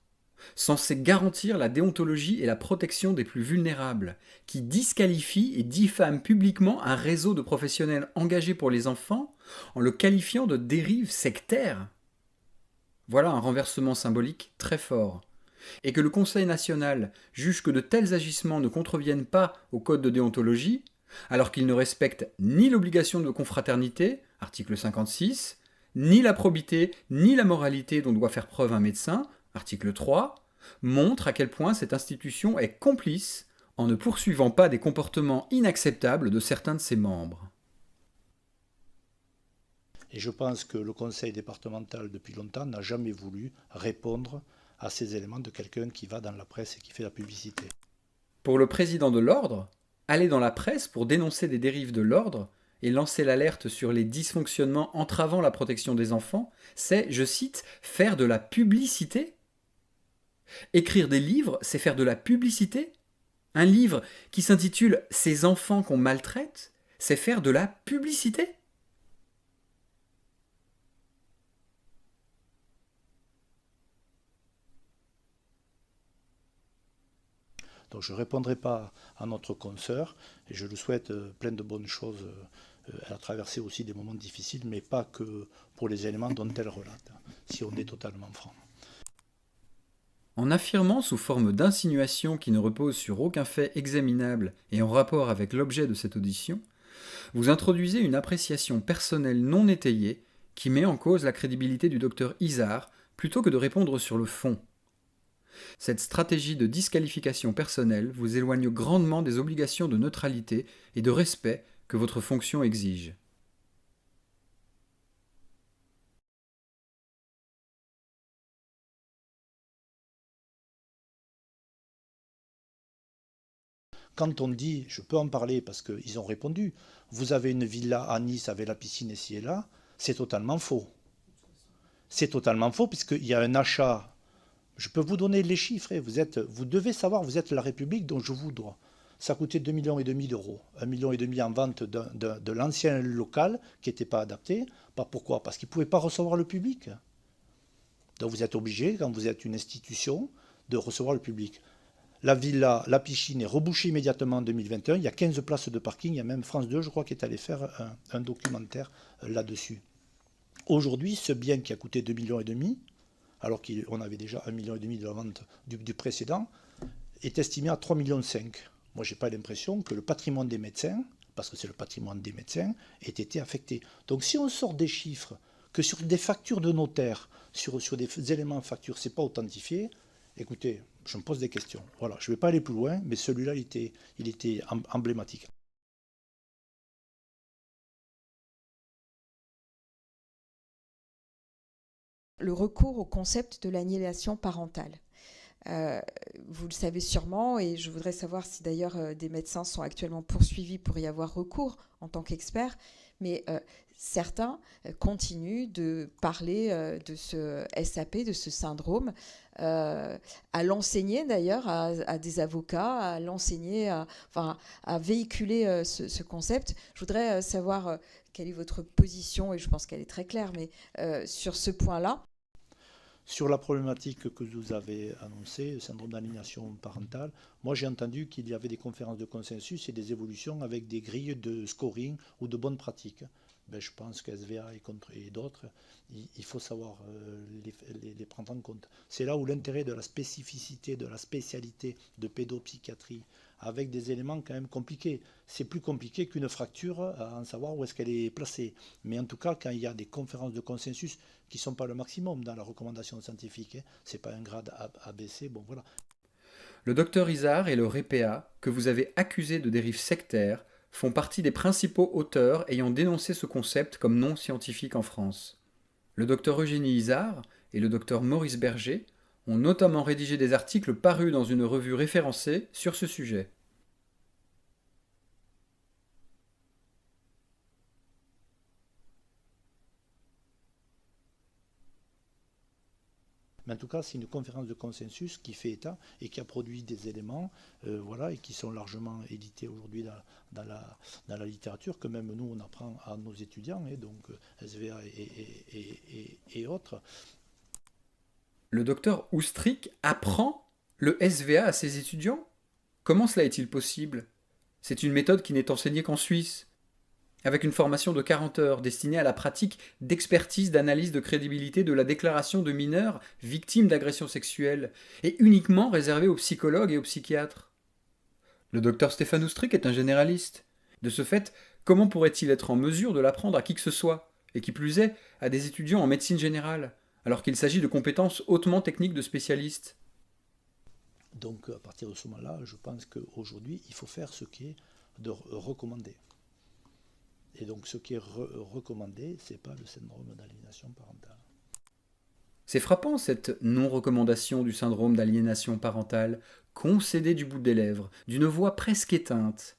[SPEAKER 1] censé garantir la déontologie et la protection des plus vulnérables, qui disqualifie et diffame publiquement un réseau de professionnels engagés pour les enfants en le qualifiant de dérive sectaire. Voilà un renversement symbolique très fort. Et que le Conseil national juge que de tels agissements ne contreviennent pas au code de déontologie, alors qu'ils ne respectent ni l'obligation de confraternité, article 56, ni la probité, ni la moralité dont doit faire preuve un médecin, article 3, montre à quel point cette institution est complice en ne poursuivant pas des comportements inacceptables de certains de ses membres.
[SPEAKER 3] Et je pense que le conseil départemental, depuis longtemps, n'a jamais voulu répondre à ces éléments de quelqu'un qui va dans la presse et qui fait la publicité.
[SPEAKER 1] Pour le président de l'ordre, aller dans la presse pour dénoncer des dérives de l'ordre et lancer l'alerte sur les dysfonctionnements entravant la protection des enfants, c'est, je cite, faire de la publicité. Écrire des livres, c'est faire de la publicité. Un livre qui s'intitule « Ces enfants qu'on maltraite », c'est faire de la publicité.
[SPEAKER 3] Donc je ne répondrai pas à notre consoeur et je lui souhaite plein de bonnes choses. Elle a traversé aussi des moments difficiles, mais pas que pour les éléments dont elle relate, si on est totalement franc.
[SPEAKER 1] En affirmant sous forme d'insinuation qui ne repose sur aucun fait examinable et en rapport avec l'objet de cette audition, vous introduisez une appréciation personnelle non étayée qui met en cause la crédibilité du docteur Izard plutôt que de répondre sur le fond. Cette stratégie de disqualification personnelle vous éloigne grandement des obligations de neutralité et de respect que votre fonction exige.
[SPEAKER 3] Quand on dit, je peux en parler parce qu'ils ont répondu, vous avez une villa à Nice avec la piscine ici et là, c'est totalement faux. C'est totalement faux puisqu'il y a un achat. Je peux vous donner les chiffres. Vous devez savoir, vous êtes la République dont je vous dois. Ça coûtait 2,5 millions d'euros. 1,5 million en vente de l'ancien local qui n'était pas adapté. Pourquoi? Parce qu'il ne pouvait pas recevoir le public. Donc vous êtes obligé, quand vous êtes une institution, de recevoir le public. La villa, la piscine est rebouchée immédiatement en 2021. Il y a 15 places de parking. Il y a même France 2, je crois, qui est allé faire un documentaire là-dessus. Aujourd'hui, ce bien qui a coûté 2,5 millions, alors qu'on avait déjà 1,5 million de la vente du précédent, est estimé à 3,5 millions. Moi, je n'ai pas l'impression que le patrimoine des médecins, parce que c'est le patrimoine des médecins, ait été affecté. Donc si on sort des chiffres, que sur des factures de notaire, sur des éléments de facture, ce n'est pas authentifié, écoutez, je me pose des questions. Voilà, je ne vais pas aller plus loin, mais celui-là, il était emblématique.
[SPEAKER 2] Le recours au concept de l'annihilation parentale. Vous le savez sûrement, et je voudrais savoir si d'ailleurs des médecins sont actuellement poursuivis pour y avoir recours en tant qu'experts, mais certains continuent de parler de ce SAP, de ce syndrome, à l'enseigner d'ailleurs à des avocats, à l'enseigner, à véhiculer ce concept. Je voudrais savoir quelle est votre position, et je pense qu'elle est très claire, mais sur ce point-là.
[SPEAKER 3] Sur la problématique que vous avez annoncée, le syndrome d'aliénation parentale, moi j'ai entendu qu'il y avait des conférences de consensus et des évolutions avec des grilles de scoring ou de bonnes pratiques. Je pense qu'SVA et d'autres, il faut savoir les prendre en compte. C'est là où l'intérêt de la spécificité, de la spécialité de pédopsychiatrie, avec des éléments quand même compliqués. C'est plus compliqué qu'une fracture à en savoir où est-ce qu'elle est placée. Mais en tout cas, quand il y a des conférences de consensus qui ne sont pas le maximum dans la recommandation scientifique, ce n'est pas un grade ABC, bon voilà.
[SPEAKER 1] Le docteur Izard et le REPA, que vous avez accusé de dérive sectaire, font partie des principaux auteurs ayant dénoncé ce concept comme non scientifique en France. Le docteur Eugénie Izard et le docteur Maurice Berger ont notamment rédigé des articles parus dans une revue référencée sur ce sujet.
[SPEAKER 3] Mais en tout cas, c'est une conférence de consensus qui fait état et qui a produit des éléments voilà, et qui sont largement édités aujourd'hui dans la littérature, que même nous, on apprend à nos étudiants, et donc SVA et autres.
[SPEAKER 1] Le docteur Oustrik apprend le SVA à ses étudiants ? Comment cela est-il possible ? C'est une méthode qui n'est enseignée qu'en Suisse, avec une formation de 40 heures destinée à la pratique d'expertise, d'analyse de crédibilité de la déclaration de mineurs victimes d'agressions sexuelles, et uniquement réservée aux psychologues et aux psychiatres. Le docteur Stéphane Oustrik est un généraliste. De ce fait, comment pourrait-il être en mesure de l'apprendre à qui que ce soit, et qui plus est, à des étudiants en médecine générale, alors qu'il s'agit de compétences hautement techniques de spécialistes ?
[SPEAKER 3] Donc à partir de ce moment-là, je pense qu'aujourd'hui, il faut faire ce qui est de recommandé. Et donc ce qui est recommandé, ce n'est pas le syndrome d'aliénation parentale.
[SPEAKER 1] C'est frappant cette non-recommandation du syndrome d'aliénation parentale, concédée du bout des lèvres, d'une voix presque éteinte.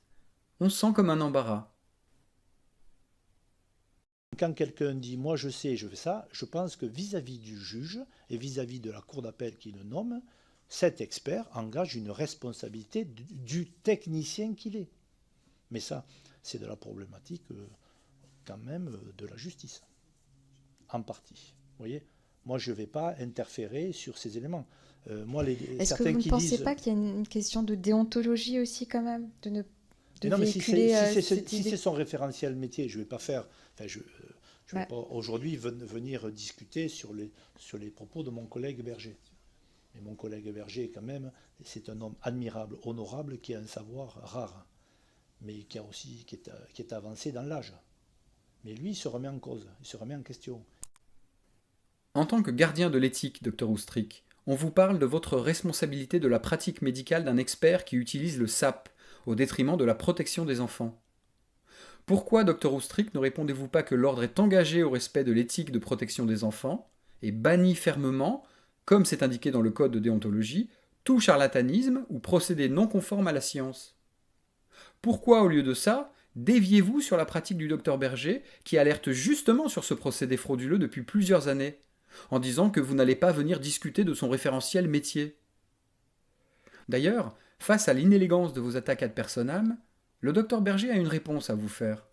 [SPEAKER 1] On sent comme un embarras.
[SPEAKER 3] Quand quelqu'un dit « moi je sais, je fais ça », je pense que vis-à-vis du juge et vis-à-vis de la cour d'appel qui le nomme, cet expert engage une responsabilité du technicien qu'il est. Mais ça, c'est de la problématique quand même de la justice, en partie. Vous voyez, moi je ne vais pas interférer sur ces éléments.
[SPEAKER 2] Est-ce que vous ne pensez pas qu'il y a une question de déontologie aussi quand même, de
[SPEAKER 3] non, mais
[SPEAKER 2] véhiculer
[SPEAKER 3] si c'est son référentiel métier, je ne vais pas faire... Enfin, je ne vais pas aujourd'hui venir discuter sur les propos de mon collègue Berger. Et mon collègue Berger, quand même, c'est un homme admirable, honorable, qui a un savoir rare, mais qui est avancé dans l'âge. Mais lui, il se remet en cause, il se remet en question.
[SPEAKER 1] En tant que gardien de l'éthique, Dr Oustrik, on vous parle de votre responsabilité de la pratique médicale d'un expert qui utilise le SAP au détriment de la protection des enfants. Pourquoi, Dr Oustrik, ne répondez-vous pas que l'ordre est engagé au respect de l'éthique de protection des enfants et bannit fermement, comme c'est indiqué dans le code de déontologie, tout charlatanisme ou procédé non conforme à la science ? Pourquoi, au lieu de ça, déviez-vous sur la pratique du docteur Berger, qui alerte justement sur ce procédé frauduleux depuis plusieurs années, en disant que vous n'allez pas venir discuter de son référentiel métier ? D'ailleurs, face à l'inélégance de vos attaques ad personam, le docteur Berger a une réponse à vous faire.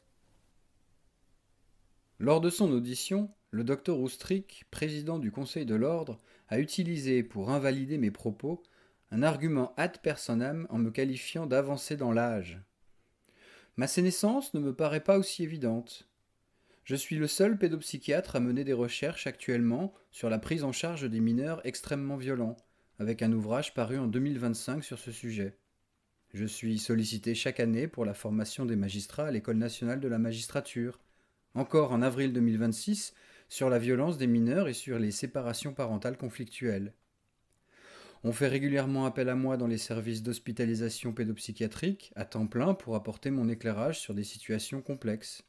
[SPEAKER 1] Lors de son audition, le docteur Oustrik, président du Conseil de l'Ordre, a utilisé, pour invalider mes propos, un argument ad personam en me qualifiant d'avancé dans l'âge. Ma sénescence ne me paraît pas aussi évidente. Je suis le seul pédopsychiatre à mener des recherches actuellement sur la prise en charge des mineurs extrêmement violents, avec un ouvrage paru en 2025 sur ce sujet. Je suis sollicité chaque année pour la formation des magistrats à l'École nationale de la magistrature, encore en avril 2026, sur la violence des mineurs et sur les séparations parentales conflictuelles. On fait régulièrement appel à moi dans les services d'hospitalisation pédopsychiatrique, à temps plein, pour apporter mon éclairage sur des situations complexes.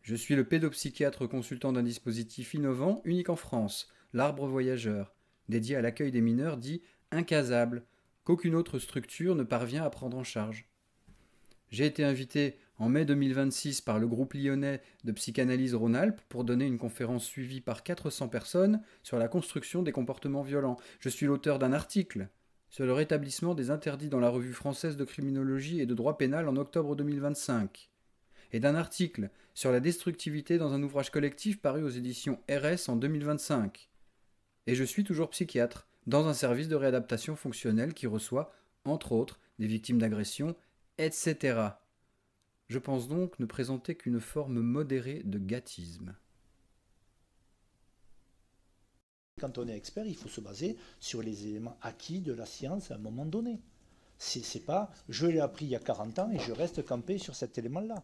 [SPEAKER 1] Je suis le pédopsychiatre consultant d'un dispositif innovant, unique en France, l'Arbre Voyageur, dédié à l'accueil des mineurs dits incasables, qu'aucune autre structure ne parvient à prendre en charge. J'ai été invité en mai 2026 par le groupe lyonnais de psychanalyse Rhône-Alpes pour donner une conférence suivie par 400 personnes sur la construction des comportements violents. Je suis l'auteur d'un article sur le rétablissement des interdits dans la revue française de criminologie et de droit pénal en octobre 2025, et d'un article sur la destructivité dans un ouvrage collectif paru aux éditions RS en 2025. Et je suis toujours psychiatre, dans un service de réadaptation fonctionnelle qui reçoit, entre autres, des victimes d'agressions, etc. Je pense donc ne présenter qu'une forme modérée de gâtisme.
[SPEAKER 3] Quand on est expert, il faut se baser sur les éléments acquis de la science à un moment donné. C'est pas « je l'ai appris il y a 40 ans et je reste campé sur cet élément-là ».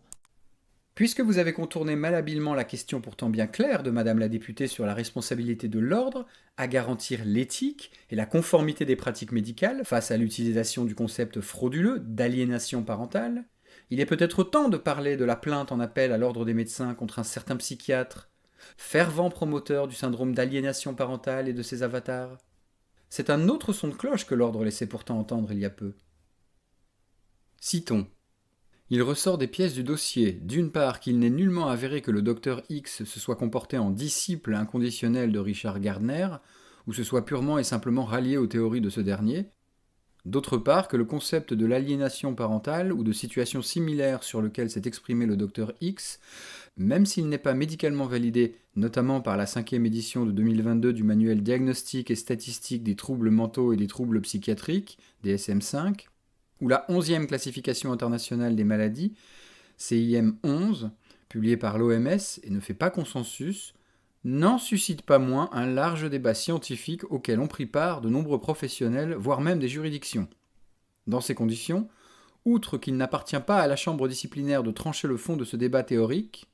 [SPEAKER 1] Puisque vous avez contourné malhabilement la question pourtant bien claire de Madame la députée sur la responsabilité de l'ordre à garantir l'éthique et la conformité des pratiques médicales face à l'utilisation du concept frauduleux d'aliénation parentale, il est peut-être temps de parler de la plainte en appel à l'ordre des médecins contre un certain psychiatre, fervent promoteur du syndrome d'aliénation parentale et de ses avatars. C'est un autre son de cloche que l'ordre laissait pourtant entendre il y a peu. Citons. Il ressort des pièces du dossier, d'une part qu'il n'est nullement avéré que le docteur X se soit comporté en disciple inconditionnel de Richard Gardner, ou se soit purement et simplement rallié aux théories de ce dernier. D'autre part, que le concept de l'aliénation parentale ou de situation similaire sur lequel s'est exprimé le docteur X, même s'il n'est pas médicalement validé, notamment par la 5e édition de 2022 du manuel diagnostique et statistique des troubles mentaux et des troubles psychiatriques, DSM-5, ou la 11e classification internationale des maladies, CIM 11, publiée par l'OMS et ne fait pas consensus, n'en suscite pas moins un large débat scientifique auquel ont pris part de nombreux professionnels, voire même des juridictions. Dans ces conditions, outre qu'il n'appartient pas à la chambre disciplinaire de trancher le fond de ce débat théorique,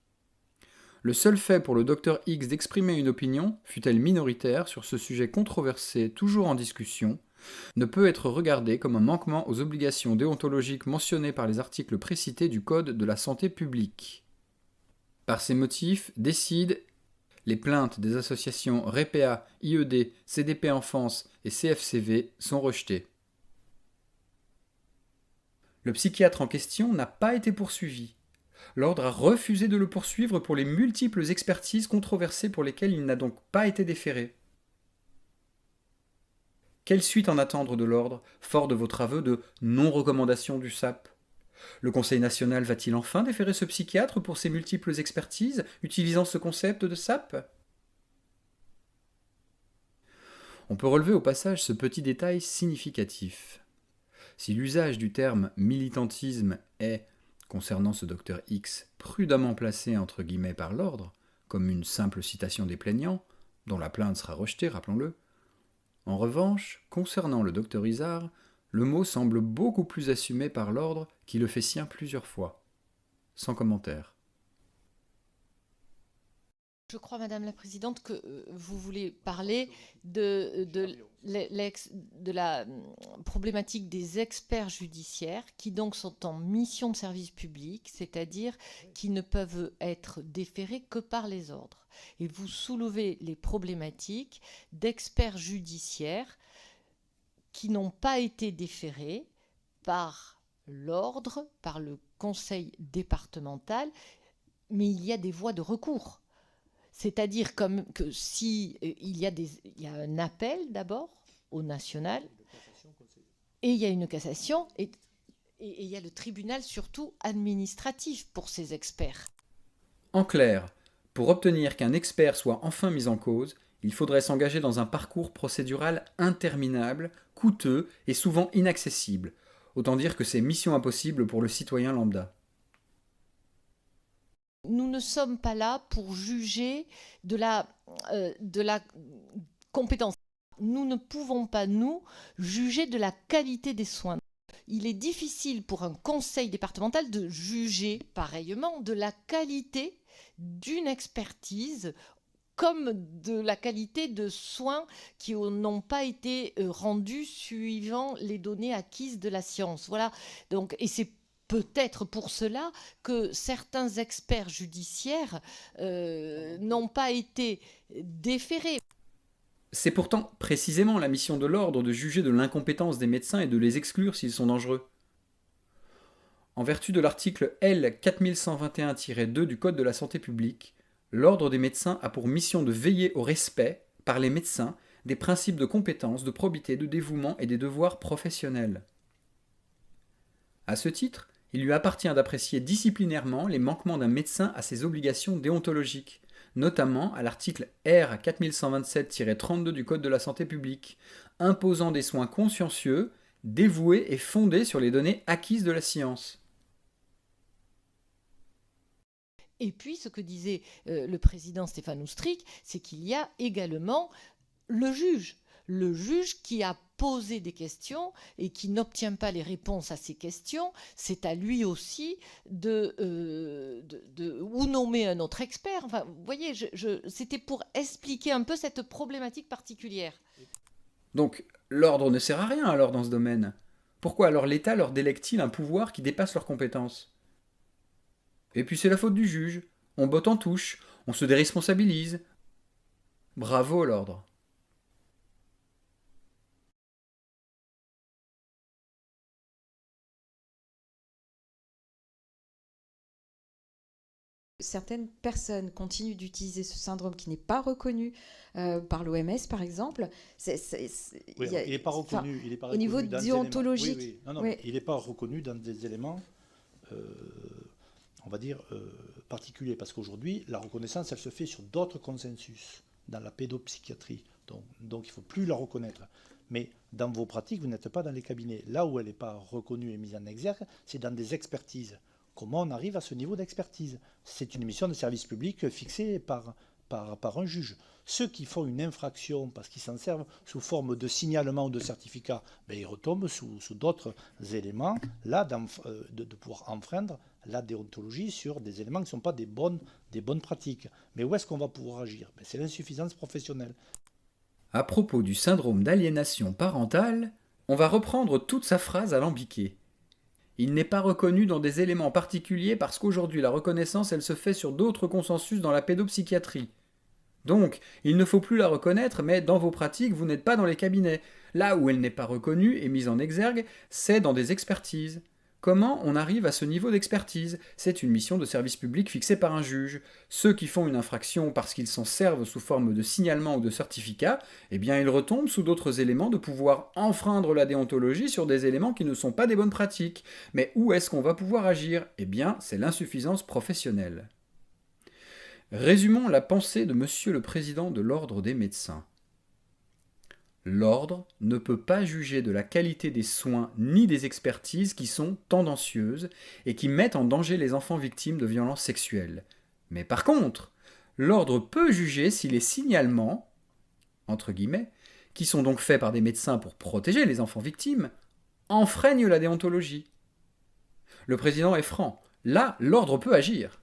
[SPEAKER 1] le seul fait pour le docteur X d'exprimer une opinion, fût-elle minoritaire, sur ce sujet controversé toujours en discussion, ne peut être regardé comme un manquement aux obligations déontologiques mentionnées par les articles précités du Code de la santé publique. Par ces motifs, décide les plaintes des associations REPA, IED, CDP Enfance et CFCV sont rejetées. Le psychiatre en question n'a pas été poursuivi. L'ordre a refusé de le poursuivre pour les multiples expertises controversées pour lesquelles il n'a donc pas été déféré. Quelle suite en attendre de l'ordre, fort de votre aveu de non-recommandation du SAP ? Le Conseil national va-t-il enfin déférer ce psychiatre pour ses multiples expertises, utilisant ce concept de SAP ? On peut relever au passage ce petit détail significatif. Si l'usage du terme militantisme est, concernant ce docteur X, prudemment placé entre guillemets par l'ordre, comme une simple citation des plaignants, dont la plainte sera rejetée, rappelons-le, en revanche, concernant le docteur Izard, le mot semble beaucoup plus assumé par l'ordre qui le fait sien plusieurs fois. Sans commentaire.
[SPEAKER 4] Je crois, Madame la Présidente, que vous voulez parler de la problématique des experts judiciaires qui donc sont en mission de service public, c'est-à-dire qui ne peuvent être déférés que par les ordres. Et vous soulevez les problématiques d'experts judiciaires qui n'ont pas été déférés par l'ordre, par le conseil départemental, mais il y a des voies de recours. C'est-à-dire comme que si il y a un appel d'abord au national, et il y a une cassation, et il y a le tribunal surtout administratif pour ces experts.
[SPEAKER 1] En clair, pour obtenir qu'un expert soit enfin mis en cause, il faudrait s'engager dans un parcours procédural interminable, coûteux et souvent inaccessible. Autant dire que c'est mission impossible pour le citoyen lambda.
[SPEAKER 4] Nous ne sommes pas là pour juger de la compétence. Nous ne pouvons pas, nous, juger de la qualité des soins. Il est difficile pour un conseil départemental de juger pareillement de la qualité d'une expertise comme de la qualité de soins qui n'ont pas été rendus suivant les données acquises de la science. Voilà. Donc, et c'est peut-être pour cela que certains experts judiciaires n'ont pas été déférés.
[SPEAKER 1] C'est pourtant précisément la mission de l'ordre de juger de l'incompétence des médecins et de les exclure s'ils sont dangereux. En vertu de l'article L 4121-2 du Code de la santé publique, l'ordre des médecins a pour mission de veiller au respect, par les médecins, des principes de compétence, de probité, de dévouement et des devoirs professionnels. À ce titre, il lui appartient d'apprécier disciplinairement les manquements d'un médecin à ses obligations déontologiques, notamment à l'article R 4127-32 du Code de la santé publique, imposant des soins consciencieux, dévoués et fondés sur les données acquises de la science.
[SPEAKER 4] Et puis, ce que disait le président Stéphane Oustric, c'est qu'il y a également le juge qui a posé des questions et qui n'obtient pas les réponses à ces questions. C'est à lui aussi ou nommer un autre expert. Enfin, vous voyez, c'était pour expliquer un peu cette problématique particulière.
[SPEAKER 1] Donc, l'ordre ne sert à rien alors dans ce domaine. Pourquoi alors l'État leur délègue-t-il un pouvoir qui dépasse leurs compétences ? Et puis c'est la faute du juge. On botte en touche, on se déresponsabilise. Bravo l'ordre.
[SPEAKER 2] certaines personnes continuent d'utiliser ce syndrome qui n'est pas reconnu par l'OMS, par exemple.
[SPEAKER 3] Oui, il n'est pas reconnu. Il est pas
[SPEAKER 2] au niveau
[SPEAKER 3] reconnu dans
[SPEAKER 2] déontologique.
[SPEAKER 3] des éléments, non,
[SPEAKER 2] Oui.
[SPEAKER 3] il n'est pas reconnu dans des éléments, on va dire, particuliers. Parce qu'aujourd'hui, la reconnaissance, elle se fait sur d'autres consensus, dans la pédopsychiatrie. Donc il ne faut plus la reconnaître. Mais dans vos pratiques, vous n'êtes pas dans les cabinets. Là où elle n'est pas reconnue et mise en exergue, c'est dans des expertises. Comment on arrive à ce niveau d'expertise? C'est une mission de service public fixée par un juge. Ceux qui font une infraction parce qu'ils s'en servent sous forme de signalement ou de certificat, ils retombent sous d'autres éléments, là, de pouvoir enfreindre la déontologie sur des éléments qui ne sont pas des bonnes pratiques. Mais où est-ce qu'on va pouvoir agir? C'est l'insuffisance professionnelle.
[SPEAKER 1] À propos du syndrome d'aliénation parentale, on va reprendre toute sa phrase alambiquée. Il n'est pas reconnu dans des éléments particuliers parce qu'aujourd'hui la reconnaissance elle se fait sur d'autres consensus dans la pédopsychiatrie. Donc, il ne faut plus la reconnaître, mais dans vos pratiques, vous n'êtes pas dans les cabinets. Là où elle n'est pas reconnue et mise en exergue, c'est dans des expertises. Comment on arrive à ce niveau d'expertise? C'est une mission de service public fixée par un juge. Ceux qui font une infraction parce qu'ils s'en servent sous forme de signalement ou de certificat, ils retombent sous d'autres éléments de pouvoir enfreindre la déontologie sur des éléments qui ne sont pas des bonnes pratiques. Mais où est-ce qu'on va pouvoir agir? C'est l'insuffisance professionnelle. Résumons la pensée de Monsieur le Président de l'Ordre des médecins. L'ordre ne peut pas juger de la qualité des soins ni des expertises qui sont tendancieuses et qui mettent en danger les enfants victimes de violences sexuelles. Mais par contre, l'ordre peut juger si les signalements, entre guillemets, qui sont donc faits par des médecins pour protéger les enfants victimes, enfreignent la déontologie. Le président est franc. Là, l'ordre peut agir.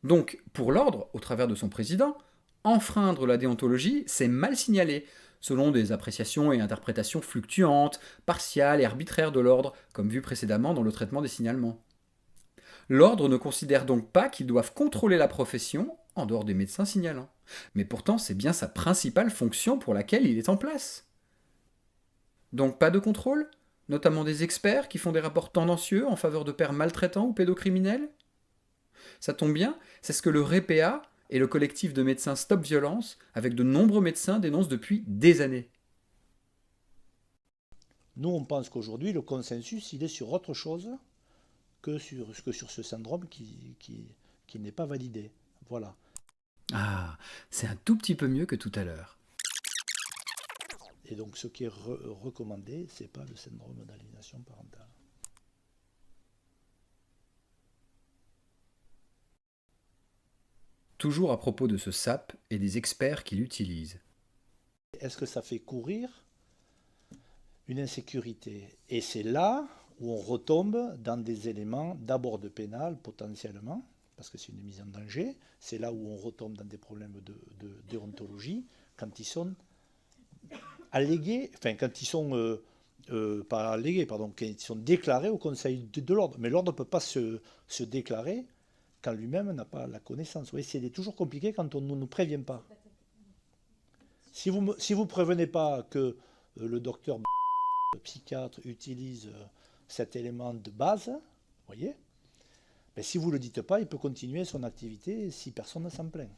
[SPEAKER 1] Donc, pour l'ordre, au travers de son président, enfreindre la déontologie, c'est mal signalé, selon des appréciations et interprétations fluctuantes, partiales et arbitraires de l'ordre, comme vu précédemment dans le traitement des signalements. L'ordre ne considère donc pas qu'ils doivent contrôler la profession en dehors des médecins signalants. Mais pourtant, c'est bien sa principale fonction pour laquelle il est en place. Donc pas de contrôle, notamment des experts qui font des rapports tendancieux en faveur de pères maltraitants ou pédocriminels? Ça tombe bien, c'est ce que le REPEA et le collectif de médecins Stop Violence, avec de nombreux médecins, dénoncent depuis des années.
[SPEAKER 3] Nous, on pense qu'aujourd'hui, le consensus, il est sur autre chose que sur ce syndrome qui n'est pas validé. Voilà.
[SPEAKER 1] Ah, c'est un tout petit peu mieux que tout à l'heure.
[SPEAKER 3] Et donc, ce qui est recommandé, ce n'est pas le syndrome d'aliénation parentale.
[SPEAKER 1] Toujours à propos de ce SAP et des experts qui l'utilisent.
[SPEAKER 3] Est-ce que ça fait courir une insécurité? Et c'est là où on retombe dans des éléments d'abord de pénal potentiellement, parce que c'est une mise en danger. C'est là où on retombe dans des problèmes de déontologie quand ils sont allégués, enfin quand ils sont pas allégués, pardon, quand ils sont déclarés au Conseil de l'ordre. Mais l'ordre ne peut pas se déclarer quand lui-même n'a pas la connaissance. Vous voyez, c'est toujours compliqué quand on ne nous prévient pas. Si vous prévenez pas que le docteur psychiatre utilise cet élément de base, vous voyez, si vous ne le dites pas, il peut continuer son activité si personne ne s'en plaint.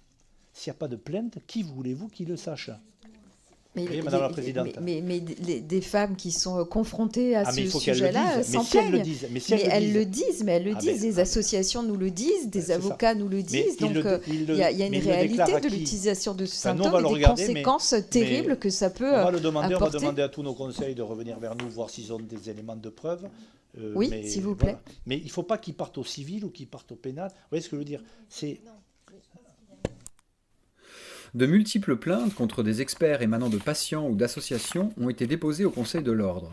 [SPEAKER 3] S'il n'y a pas de plainte, qui voulez-vous qu'il le sache?
[SPEAKER 2] Mais,
[SPEAKER 3] Madame la Présidente.
[SPEAKER 2] Mais des femmes qui sont confrontées à ce
[SPEAKER 3] mais
[SPEAKER 2] sujet-là s'en plaignent.
[SPEAKER 3] Mais elles le
[SPEAKER 2] disent. Des associations nous le disent, des avocats nous le disent. Donc il y a une réalité de l'utilisation de ce symptôme et des conséquences terribles que ça peut apporter.
[SPEAKER 3] On va demander à tous nos conseils de revenir vers nous, voir s'ils ont des éléments de preuve.
[SPEAKER 2] Oui, s'il vous plaît.
[SPEAKER 3] Voilà. Mais il ne faut pas qu'ils partent au civil ou qu'ils partent au pénal. Vous voyez ce que je veux dire?
[SPEAKER 1] De multiples plaintes contre des experts émanant de patients ou d'associations ont été déposées au Conseil de l'Ordre.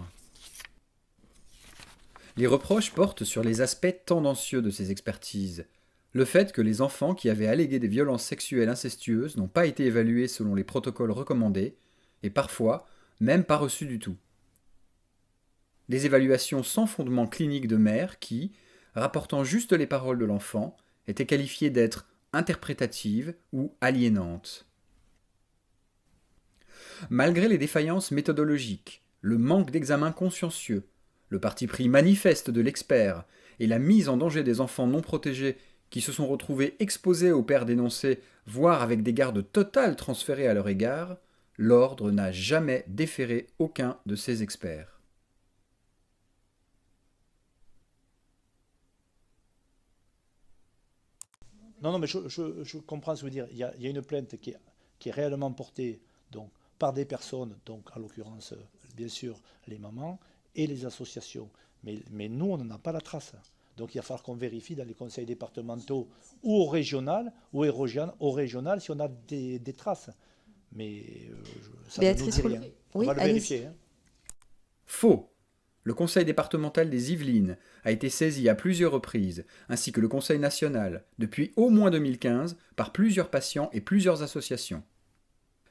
[SPEAKER 1] Les reproches portent sur les aspects tendancieux de ces expertises. Le fait que les enfants qui avaient allégué des violences sexuelles incestueuses n'ont pas été évalués selon les protocoles recommandés, et parfois même pas reçus du tout. Des évaluations sans fondement clinique de mères qui, rapportant juste les paroles de l'enfant, étaient qualifiées d'être interprétatives ou aliénantes. Malgré les défaillances méthodologiques, le manque d'examen consciencieux, le parti pris manifeste de l'expert et la mise en danger des enfants non protégés qui se sont retrouvés exposés aux pères dénoncés, voire avec des gardes totales transférées à leur égard, l'ordre n'a jamais déféré aucun de ses experts.
[SPEAKER 3] Non, mais je comprends ce que vous dire. Il y a une plainte qui est réellement portée donc, par des personnes, donc en l'occurrence, bien sûr, les mamans et les associations. Mais nous, on n'en a pas la trace. Donc il va falloir qu'on vérifie dans les conseils départementaux ou au régional, si on a des traces. Mais ça ne nous dit rien. On va le vérifier. Hein.
[SPEAKER 1] Faux. Le conseil départemental des Yvelines a été saisi à plusieurs reprises, ainsi que le conseil national, depuis au moins 2015, par plusieurs patients et plusieurs associations.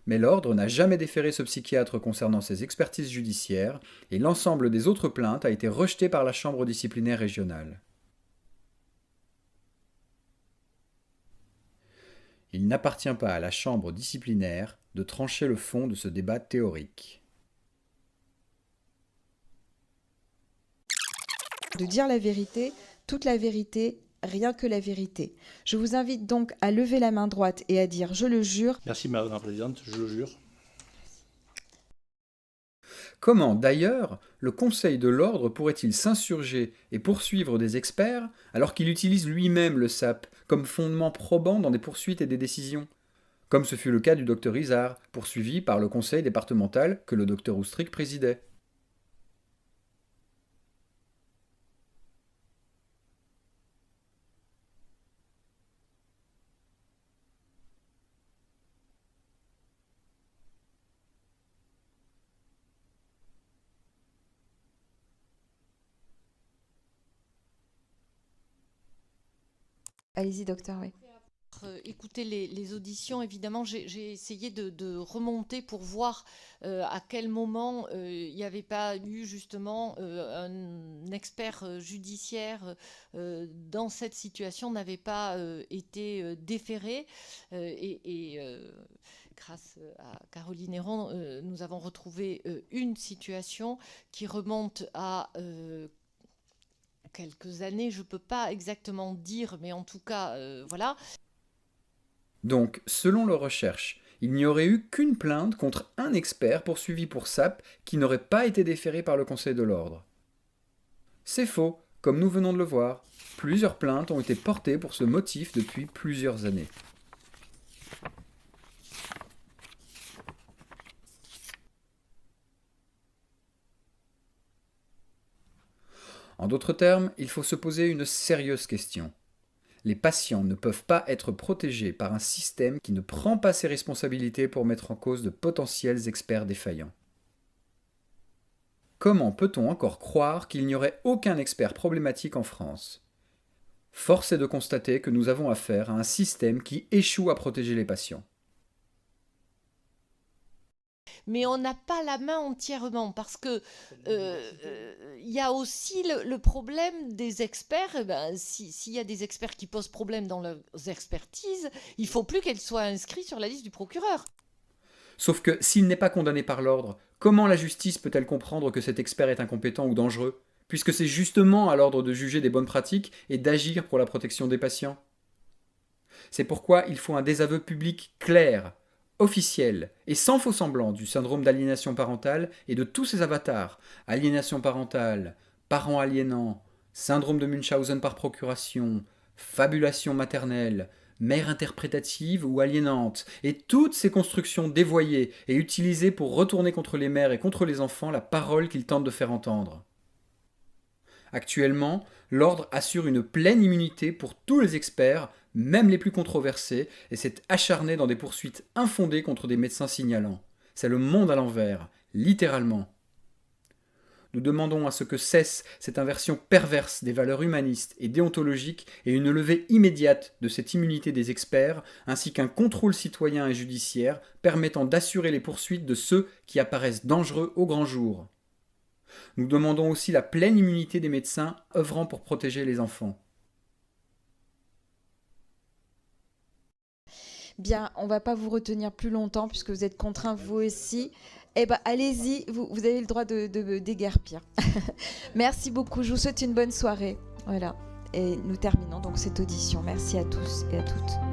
[SPEAKER 1] Mais l'ordre n'a jamais déféré ce psychiatre concernant ses expertises judiciaires et l'ensemble des autres plaintes a été rejeté par la chambre disciplinaire régionale. Il n'appartient pas à la chambre disciplinaire de trancher le fond de ce débat théorique.
[SPEAKER 2] De dire la vérité, toute la vérité, rien que la vérité. Je vous invite donc à lever la main droite et à dire « je le jure ».
[SPEAKER 3] Merci Madame la Présidente, je le jure.
[SPEAKER 1] Comment, d'ailleurs, le Conseil de l'ordre pourrait-il s'insurger et poursuivre des experts alors qu'il utilise lui-même le SAP comme fondement probant dans des poursuites et des décisions, comme ce fut le cas du docteur Izard, poursuivi par le conseil départemental que le docteur Oustric présidait.
[SPEAKER 2] Allez-y, docteur, oui.
[SPEAKER 4] Écouter les auditions, évidemment, j'ai essayé de remonter pour voir à quel moment il n'y avait pas eu justement un expert judiciaire dans cette situation n'avait pas été déféré grâce à Caroline Héron, nous avons retrouvé une situation qui remonte à quelques années, je ne peux pas exactement dire, mais en tout cas, voilà.
[SPEAKER 1] Donc, selon leurs recherches, il n'y aurait eu qu'une plainte contre un expert poursuivi pour SAP qui n'aurait pas été déféré par le Conseil de l'ordre. C'est faux, comme nous venons de le voir. Plusieurs plaintes ont été portées pour ce motif depuis plusieurs années. En d'autres termes, il faut se poser une sérieuse question. Les patients ne peuvent pas être protégés par un système qui ne prend pas ses responsabilités pour mettre en cause de potentiels experts défaillants. Comment peut-on encore croire qu'il n'y aurait aucun expert problématique en France ? Force est de constater que nous avons affaire à un système qui échoue à protéger les patients.
[SPEAKER 4] Mais on n'a pas la main entièrement parce que y a aussi le problème des experts. S'il y a des experts qui posent problème dans leurs expertises, il ne faut plus qu'elles soient inscrites sur la liste du procureur.
[SPEAKER 1] Sauf que s'il n'est pas condamné par l'ordre, comment la justice peut-elle comprendre que cet expert est incompétent ou dangereux, puisque c'est justement à l'ordre de juger des bonnes pratiques et d'agir pour la protection des patients ? C'est pourquoi il faut un désaveu public clair, officiel et sans faux semblant du syndrome d'aliénation parentale et de tous ses avatars, aliénation parentale, parents aliénants, syndrome de Munchausen par procuration, fabulation maternelle, mère interprétative ou aliénante, et toutes ces constructions dévoyées et utilisées pour retourner contre les mères et contre les enfants la parole qu'ils tentent de faire entendre. Actuellement, l'ordre assure une pleine immunité pour tous les experts, même les plus controversés, et s'est acharné dans des poursuites infondées contre des médecins signalants. C'est le monde à l'envers, littéralement. Nous demandons à ce que cesse cette inversion perverse des valeurs humanistes et déontologiques et une levée immédiate de cette immunité des experts, ainsi qu'un contrôle citoyen et judiciaire permettant d'assurer les poursuites de ceux qui apparaissent dangereux au grand jour. Nous demandons aussi la pleine immunité des médecins œuvrant pour protéger les enfants.
[SPEAKER 2] Bien, on ne va pas vous retenir plus longtemps puisque vous êtes contraints vous aussi. Eh bien, allez-y, vous avez le droit de déguerpir. Merci beaucoup, je vous souhaite une bonne soirée. Voilà. Et nous terminons donc cette audition. Merci à tous et à toutes.